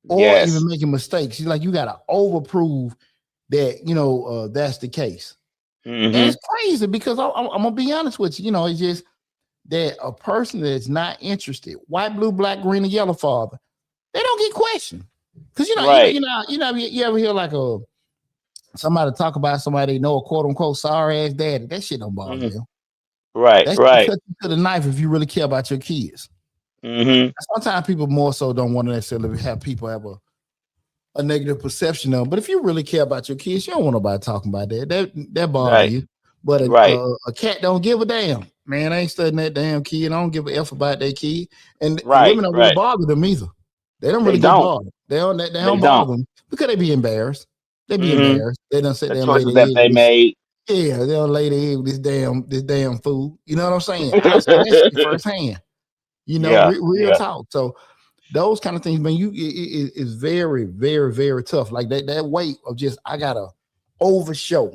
Speaker 1: or even
Speaker 2: Yes.
Speaker 1: making mistakes. She's like, you gotta overprove that, that's the case. And
Speaker 2: Hmm.
Speaker 1: it's crazy because I'm gonna be honest with you. It's just that a person that's not interested, white, blue, black, green, and yellow father, they don't get questioned. Because
Speaker 2: Right.
Speaker 1: you ever hear like somebody talk about somebody they know a quote unquote sorry ass daddy. That shit don't bother
Speaker 2: Hmm.
Speaker 1: them.
Speaker 2: Right,
Speaker 1: That shit
Speaker 2: right.
Speaker 1: cut you to the knife if you really care about your kids.
Speaker 2: Hmm.
Speaker 1: Sometimes people more so don't want to necessarily have people have a negative perception of them. But if you really care about your kids, you don't want nobody talking about that. That bother
Speaker 2: Right,
Speaker 1: you. But
Speaker 2: right,
Speaker 1: a cat don't give a damn. Man, I ain't studying that damn kid. I don't give a F about that kid. And
Speaker 2: right,
Speaker 1: women don't really
Speaker 2: right.
Speaker 1: bother them either. They don't
Speaker 2: They
Speaker 1: really get
Speaker 2: don't.
Speaker 1: bothered. They
Speaker 2: They
Speaker 1: don't bother
Speaker 2: don't.
Speaker 1: them because they be embarrassed. They be
Speaker 2: Hmm.
Speaker 1: embarrassed. They don't sit
Speaker 2: The
Speaker 1: there and lay
Speaker 2: choices
Speaker 1: their
Speaker 2: that
Speaker 1: egg
Speaker 2: they
Speaker 1: with this.
Speaker 2: made.
Speaker 1: Yeah, they don't lay their egg with this damn fool. You know what I'm saying? I've seen that shit firsthand.
Speaker 2: Yeah,
Speaker 1: Real
Speaker 2: yeah.
Speaker 1: talk. So those kind of things, man, is very, very, very tough. Like that weight of just I gotta overshow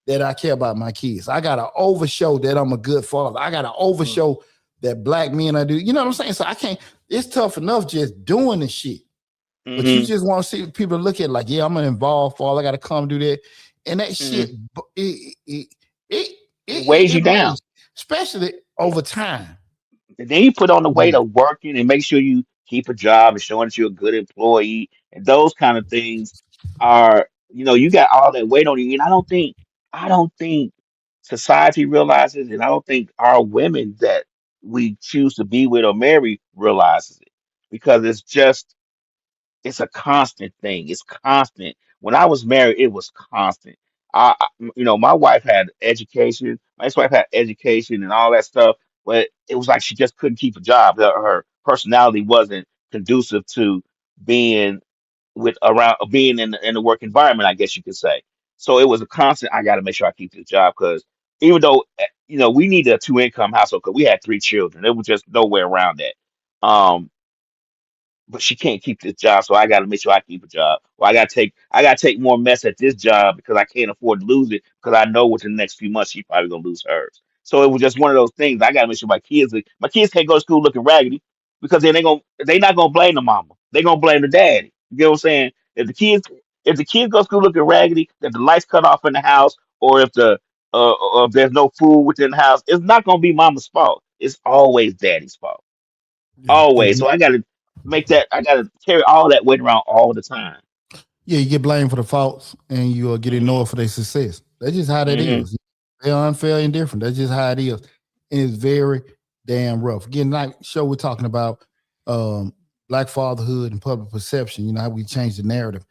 Speaker 1: that I care about my kids. I gotta overshow that I'm a good father. I gotta overshow that black men I do. You know what I'm saying? So I can't. It's tough enough just doing the shit, but you
Speaker 2: Hmm.
Speaker 1: just want to see people look at it like, yeah, I'm an involved father. I gotta come do that, and that
Speaker 2: Hmm.
Speaker 1: shit it it
Speaker 2: It weighs you
Speaker 1: it
Speaker 2: down.
Speaker 1: weighs, especially over time.
Speaker 2: And then you put on the weight
Speaker 1: Mhm.
Speaker 2: of working and make sure you keep a job and showing that you're a good employee and those kind of things are, you got all that weight on you. And I don't think society realizes, and I don't think our women that we choose to be with or marry realizes it because it's a constant thing. It's constant. When I was married, it was constant. My wife had education. My ex-wife had education and all that stuff, but it was like she just couldn't keep a job. Her personality wasn't conducive to being being in the work environment, I guess you could say. So it was a constant. I got to make sure I keep this job because even though we needed a two-income household because we had three children, there was just no way around that. But she can't keep this job, so I got to make sure I keep a job. Well, I got to take more mess at this job because I can't afford to lose it because I know within the next few months she's probably gonna lose hers. So it was just one of those things. I got to make sure my kids can't go to school looking raggedy because then they not gonna blame the mama. They gonna blame the daddy. You get what I'm saying? If the kids go to school looking raggedy, if the lights cut off in the house, or if there's no food within the house, it's not gonna be mama's fault. It's always daddy's fault.
Speaker 1: Yeah,
Speaker 2: Always. So I gotta carry all that weight around all the time.
Speaker 1: yeah, you get blamed for the faults and you get
Speaker 2: Hmm.
Speaker 1: ignored for their success. That's just how that
Speaker 2: Hmm.
Speaker 1: is. They're unfair and different. That's just how it is. And it's very damn rough. Again, like show we're talking about black fatherhood and public perception, how we change the narrative.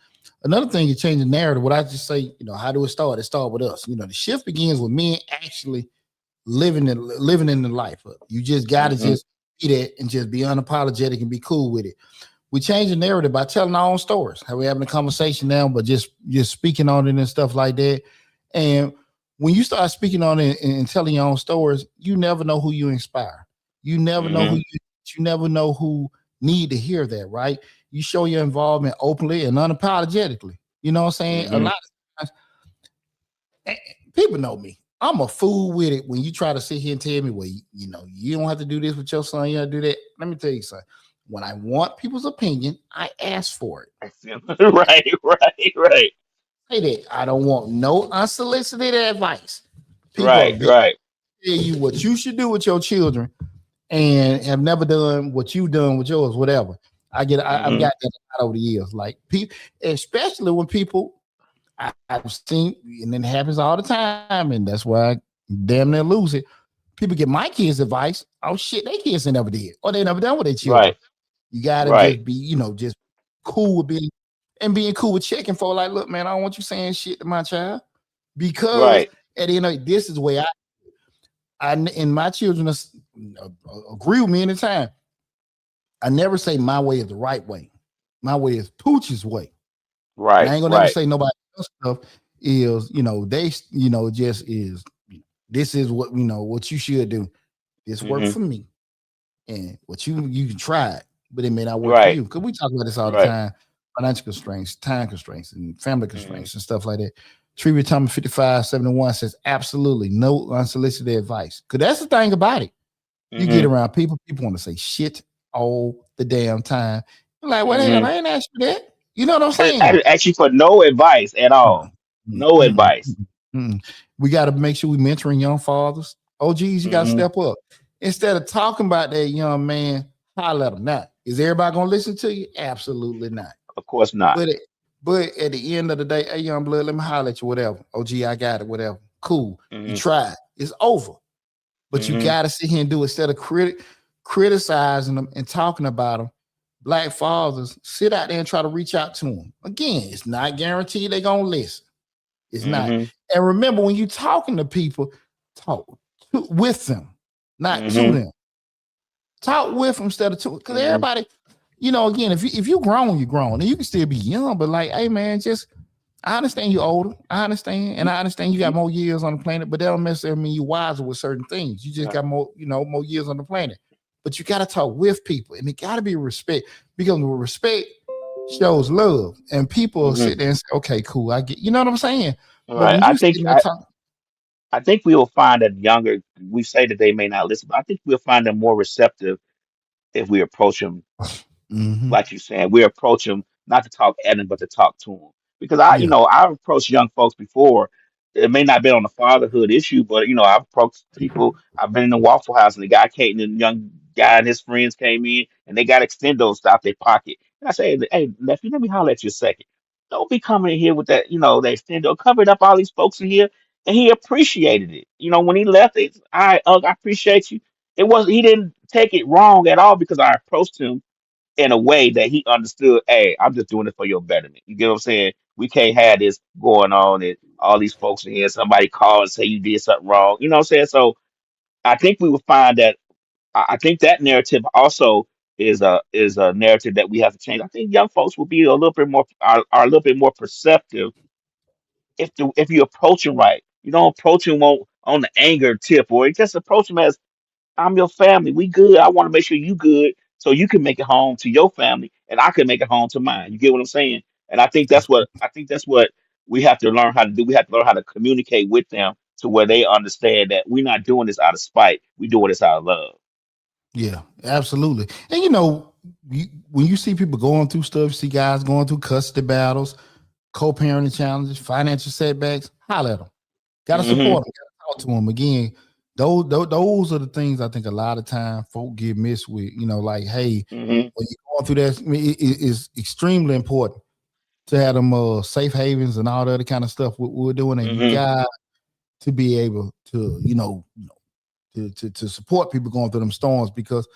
Speaker 1: Another thing you change the narrative, what I just say, how do it start? It start with us. The shift begins with men actually living in the life. You just gotta
Speaker 2: Hmm.
Speaker 1: just be that and just be unapologetic and be cool with it. We change the narrative by telling our own stories. How we having a conversation now, but just speaking on it and stuff like that. And when you start speaking on it and telling your own stories, you never know who you inspire. You never know who
Speaker 2: Hmm.
Speaker 1: you never know who need to hear that, right? You show your involvement openly and unapologetically. You know what I'm saying? A
Speaker 2: Mm-hmm.
Speaker 1: lot of times, eh, people know me. I'm a fool with it when you try to sit here and tell me, well, you know, you don't have to do this with your son. You have to do that. Let me tell you something. When I want people's opinion, I ask for it.
Speaker 2: Right, right, right,
Speaker 1: Say that I don't want no unsolicited advice. People are
Speaker 2: right,
Speaker 1: very
Speaker 2: right.
Speaker 1: tell you what you should do with your children and have never done what you've done with yours, whatever. I've
Speaker 2: Mm-hmm.
Speaker 1: got that a lot over the years. Like people, especially when people I've seen, and it happens all the time, and that's why I damn near lose it. People get my kids advice. Oh shit, they kids ain't never did, or they never done with their children.
Speaker 2: Right,
Speaker 1: You gotta
Speaker 2: right,
Speaker 1: just be, just cool with being cool with checking for like, look, man, I don't want you saying shit to my child because
Speaker 2: right.
Speaker 1: at the end of this is where I and my children agree with me anytime. I never say my way is the right way. My way is Pooch's way. And I
Speaker 2: Right,
Speaker 1: ain't gonna ever
Speaker 2: right.
Speaker 1: say nobody else stuff is, they, just is, this is what, what you should do. This worked
Speaker 2: Mm-hmm.
Speaker 1: for me. And what you can try it, but it may not work for
Speaker 2: Right,
Speaker 1: you. Because we talk about this all the
Speaker 2: right.
Speaker 1: time. Financial constraints, time constraints, and family
Speaker 2: Mm-hmm.
Speaker 1: constraints and stuff like that. Trivia Thomas 5571 says absolutely no unsolicited advice. Cause that's the thing about it. You get
Speaker 2: Mm-hmm.
Speaker 1: around people want to say shit all the damn time. You're like, what the hell?
Speaker 2: Mm-hmm.
Speaker 1: I ain't asked you that. You know what I'm
Speaker 2: I
Speaker 1: saying?
Speaker 2: didn't ask you for no advice at
Speaker 1: Mm,
Speaker 2: all.
Speaker 1: mm,
Speaker 2: No
Speaker 1: mm,
Speaker 2: advice.
Speaker 1: mm, mm. We got to make sure we mentoring young fathers. OGs, you got to
Speaker 2: Mm-hmm.
Speaker 1: step up. Instead of talking about that young man, holler at him. Now, is everybody gonna listen to you? Absolutely not.
Speaker 2: Of course not.
Speaker 1: But but at the end of the day, hey young blood, let me holler at you, whatever. OG, I got it, whatever. Cool. You
Speaker 2: Mm-hmm.
Speaker 1: tried. It's over. But you
Speaker 2: Mm-hmm.
Speaker 1: gotta sit here and do it instead of criticizing them and talking about them. Black fathers, sit out there and try to reach out to them. Again, it's not guaranteed they're gonna listen. It's not.
Speaker 2: Mm-hmm.
Speaker 1: And remember, when you're talking to people, talk with them, not to
Speaker 2: Mm-hmm.
Speaker 1: them. Talk with them instead of to, because
Speaker 2: Mm-hmm.
Speaker 1: everybody, again, if you grown, you're grown, and you can still be young, but like, hey man, just I understand you're older. I understand, and I understand you got more years on the planet, but that don't necessarily mean you're wiser with certain things. You just
Speaker 2: Right.
Speaker 1: got more, more years on the planet. But you got to talk with people, and it got to be respect because respect shows love, and people
Speaker 2: Mm-hmm.
Speaker 1: sit there and say, "Okay, cool, I get." You know what I'm saying? But
Speaker 2: Right.
Speaker 1: when
Speaker 2: I
Speaker 1: you
Speaker 2: think
Speaker 1: sitting there
Speaker 2: I,
Speaker 1: talking,
Speaker 2: I think we will find that younger. We say that they may not listen, but I think we'll find them more receptive if we approach them
Speaker 1: mm-hmm,
Speaker 2: like you said, we approach them not to talk at them, but to talk to them. Because
Speaker 1: yeah,
Speaker 2: I've approached young folks before. It may not be on the fatherhood issue, but I've approached people. I've been in the Waffle House, and the guy came, and the young guy and his friends came in, and they got extendos out their pocket. And I say, "Hey, nephew, let me holler at you a second. Don't be coming in here with that, the extendo covered up all these folks in here." And he appreciated it. When he left, all right, I appreciate you. It wasn't. He didn't take it wrong at all because I approached him in a way that he understood, hey, I'm just doing it for your betterment. You get what I'm saying? We can't have this going on and all these folks in here, somebody call and say you did something wrong. You know what I'm saying? So I think we would find that I think that narrative also is a narrative that we have to change. I think young folks will be a little bit more are a little bit more perceptive if you approach them right. You don't approach them on the anger tip or you just approach them as I'm your family. We good. I want to make sure you good so you can make it home to your family and I can make it home to mine. You get what I'm saying? And I think that's what we have to learn how to do. We have to learn how to communicate with them to where they understand that we're not doing this out of spite. We're doing this out of love.
Speaker 1: yeah, absolutely. And when you see people going through stuff, you see guys going through custody battles, co-parenting challenges, financial setbacks, holler at them. Got to
Speaker 2: Hmm.
Speaker 1: support them. Got to talk to them. Again, those are the things I think a lot of time folk get missed with. Like, hey,
Speaker 2: Hmm.
Speaker 1: when you're going through that, I mean, it's extremely important to have them safe havens and all the other kind of stuff we're doing. And you
Speaker 2: Hmm.
Speaker 1: got to be able to, to support people going through them storms because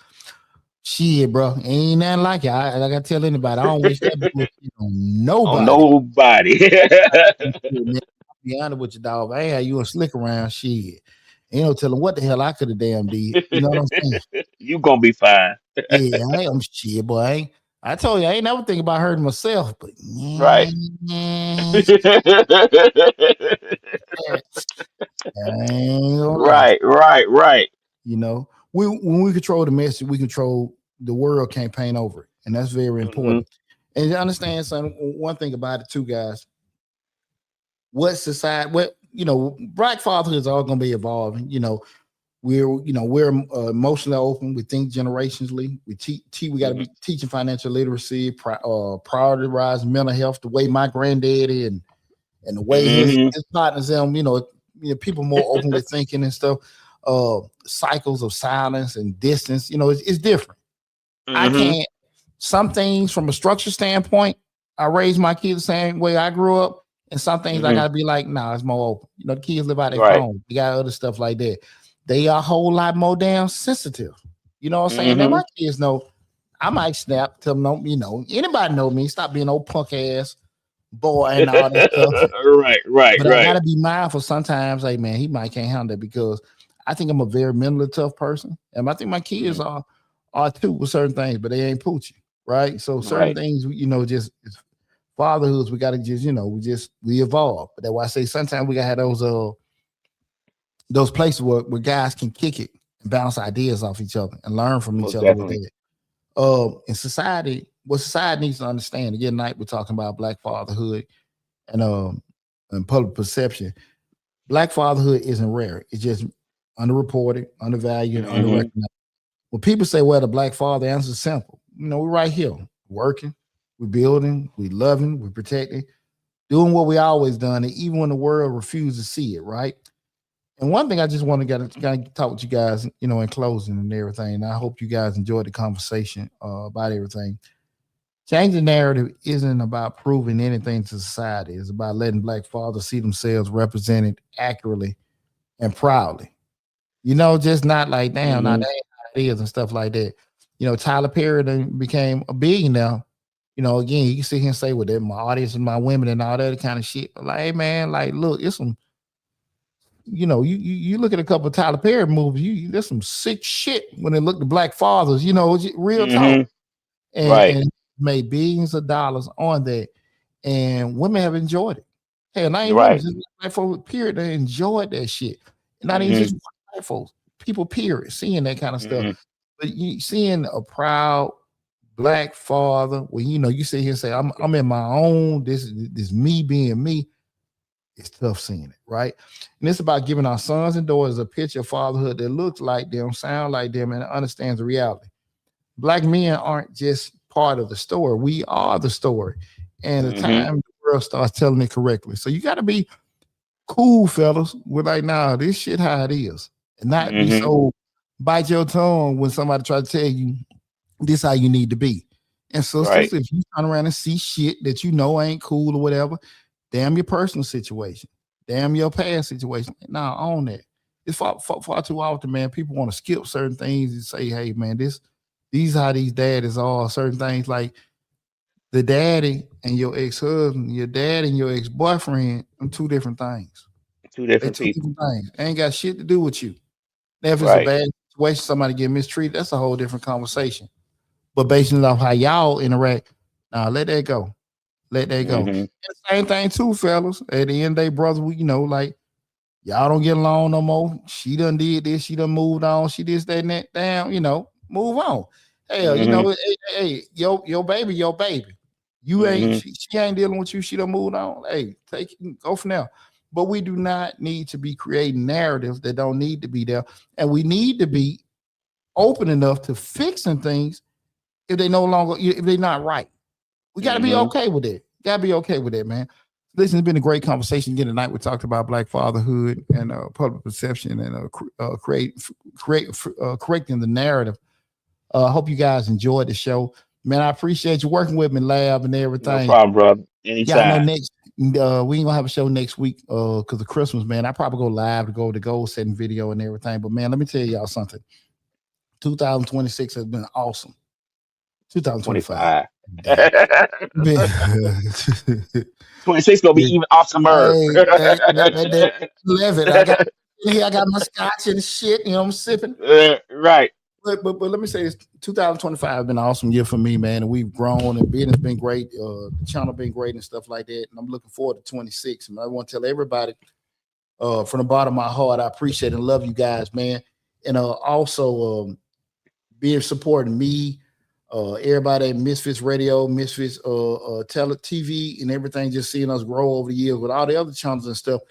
Speaker 1: shit, bro, ain't nothing like it. Like I tell anybody, I don't wish that bullshit on
Speaker 2: On
Speaker 1: nobody.
Speaker 2: nobody.
Speaker 1: Man, I'll be honest with you, dog. I ain't had you a slick around shit. Ain't no telling what the hell I could have damn did. You know what I'm saying?
Speaker 2: You gonna be fine.
Speaker 1: Yeah, I ain't shit, boy. I told you I ain't never think about hurting myself, but
Speaker 2: Right.
Speaker 1: man, I ain't gonna lie.
Speaker 2: Right, right, right.
Speaker 1: When we control the message, we control. the world can't paint over it, and that's very
Speaker 2: Hmm.
Speaker 1: important. And you understand, son, one thing about it too, guys. What society, what black fatherhood is all going to be evolving. We're emotionally open. We think generationally. We got to
Speaker 2: Hmm.
Speaker 1: be teaching financial literacy, prioritize mental health the way my granddaddy and the way
Speaker 2: Hmm.
Speaker 1: his partners them. People more openly thinking and stuff. Cycles of silence and distance. It's different. I
Speaker 2: Hmm.
Speaker 1: can't. Some things from a structure standpoint, I raised my kids the same way I grew up, and some things I
Speaker 2: Hmm.
Speaker 1: gotta be like, nah, it's more open. The kids live out their
Speaker 2: Right.
Speaker 1: phone. They got other stuff like that. They are a whole lot more damn sensitive. You know what I'm saying? Now
Speaker 2: Hmm.
Speaker 1: my kids know I might snap, tell them, no, anybody know me, stop being old punk ass boy and all that stuff.
Speaker 2: Right. Right.
Speaker 1: But I
Speaker 2: Right.
Speaker 1: gotta be mindful sometimes, like, man, he might can't handle that because I think I'm a very mentally tough person. And I think my kids
Speaker 2: Hmm.
Speaker 1: are too with certain things, but they ain't poochie, right? So certain
Speaker 2: Right.
Speaker 1: things, just fatherhoods, we gotta just, we evolve. But that's why I say sometimes we gotta have those places where guys can kick it and bounce ideas off each other and learn from each
Speaker 2: Most
Speaker 1: other with
Speaker 2: definitely.
Speaker 1: that. In society, what society needs to understand, again, tonight we're talking about black fatherhood and public perception. Black fatherhood isn't rare. It's just underreported, undervalued,
Speaker 2: Hmm.
Speaker 1: underrecognized. When people say, well, the black father answer is simple. We're right here, working, we're building, we're loving, we're protecting, doing what we always done, and even when the world refuses to see it, right? And one thing I just want to kind of talk with you guys, in closing and everything. And I hope you guys enjoyed the conversation about everything. Changing the narrative isn't about proving anything to society. It's about letting black fathers see themselves represented accurately and proudly. Just not like, damn, now
Speaker 2: Hmm.
Speaker 1: that ain't how it is and stuff like that. Tyler Perry then became a billionaire. Again, you can sit here and say, well, that my audience and my women and all that kind of shit. But like, hey man, like, look, it's some, you look at a couple of Tyler Perry movies, there's some sick shit when they look to black fathers, real talk.
Speaker 2: Hmm. Right.
Speaker 1: And made billions of dollars on that. And women have enjoyed it. Hell, not even women,
Speaker 2: Right.
Speaker 1: just black folks, period, they enjoyed that shit. And not even
Speaker 2: Hmm.
Speaker 1: just black folks, people, period, seeing that kind of stuff.
Speaker 2: Hmm.
Speaker 1: But you seeing a proud black father where you sit here and say, I'm in my own, this me being me, it's tough seeing it, right? And it's about giving our sons and daughters a picture of fatherhood that looks like them, sound like them, and understands the reality. Black men aren't just part of the story. We are the story. And the
Speaker 2: Hmm.
Speaker 1: time the world starts telling it correctly. So you got to be cool, fellas. We're like, nah, this shit how it is. And not be
Speaker 2: Hmm.
Speaker 1: so bite your tongue when somebody try to tell you this how you need to be. And sisters,
Speaker 2: Right.
Speaker 1: if you turn around and see shit that ain't cool or whatever, damn your personal situation, damn your past situation. Nah, own that. It's far too often, man. People want to skip certain things and say, hey, man, these how these daddies are. Certain things like the daddy and your ex-husband, your dad and your ex-boyfriend, them two different things.
Speaker 2: Two
Speaker 1: They
Speaker 2: different
Speaker 1: two
Speaker 2: people.
Speaker 1: different things. They ain't got shit to do with you. Now, if it's a
Speaker 2: Right.
Speaker 1: bad situation, somebody get mistreated, that's a whole different conversation. But based on how y'all interact, now let that go. Let that go. And
Speaker 2: Hmm.
Speaker 1: the same thing too, fellas. At the end of the day, brothers, we like y'all don't get along no more. She done did this. She done moved on. She this, that, and that. Damn, move on. Hell,
Speaker 2: Hmm.
Speaker 1: hey, your baby, your baby. You ain't
Speaker 2: Hmm.
Speaker 1: she ain't dealing with you. She done moved on. Hey, take it, go from there. But we do not need to be creating narratives that don't need to be there, and we need to be open enough to fixing things if they no longer if they're not right. We got to be
Speaker 2: Hmm.
Speaker 1: okay with it. Got to be okay with it, man. Listen, it's been a great conversation again tonight. We talked about black fatherhood and public perception and correcting the narrative. I hope you guys enjoyed the show, man. I appreciate you working with me, lab and
Speaker 2: No
Speaker 1: everything.
Speaker 2: problem, brother.
Speaker 1: Yeah, I know
Speaker 2: Anytime.
Speaker 1: next we ain't gonna have a show next week because of Christmas, man. I probably go live to go to goal setting video and everything. But man, let me tell y'all something. 2026 has been awesome. 2025.
Speaker 2: 25.
Speaker 1: Damn. Man.
Speaker 2: 26 gonna be
Speaker 1: Hey,
Speaker 2: even awesomer.
Speaker 1: that 11. I got here. I got my scotch and shit. I'm sipping.
Speaker 2: Right.
Speaker 1: But let me say this: 2025 has been an awesome year for me, man. And we've grown, and business been great. The channel been great and stuff like that. And I'm looking forward to 26. And I want to tell everybody, from the bottom of my heart, I appreciate and love you guys, man. And also being supporting me. Everybody at Misfits Radio, Misfits TV, and everything. Just seeing us grow over the years with all the other channels and stuff.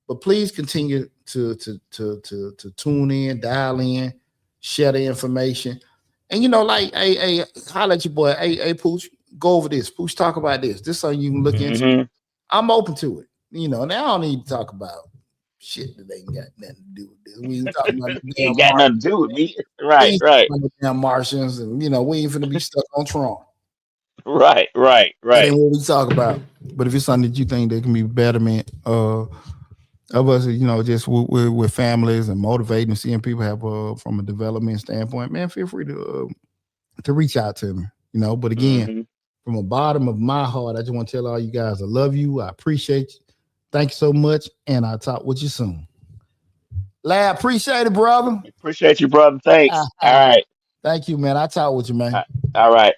Speaker 1: But please continue to tune in, dial in, share the information. And like, hey, holla at your boy. Hey, Pooch, go over this. Pooch, talk about this. This is something you can look into.
Speaker 2: Mm-hmm.
Speaker 1: I'm open to it. Now I don't need to talk about shit that ain't got nothing to do with this. We ain't talking about the damn
Speaker 2: Ain't got nothing to do with me. Right, right,
Speaker 1: damn Martians, and we ain't finna be stuck on Trump.
Speaker 2: right,
Speaker 1: That ain't what we talk about. But if it's something that you think that can be betterment of us, just with families and motivating, seeing people have from a development standpoint, man, feel free to reach out to me. But again,
Speaker 2: mm-hmm.
Speaker 1: from the bottom of my heart, I just want to tell all you guys I love you. I appreciate you. Thank you so much, and I'll talk with you soon. Lad, appreciate it, brother.
Speaker 2: Appreciate you, brother. Thanks. All right.
Speaker 1: Thank you, man. I'll talk with you, man.
Speaker 2: All right.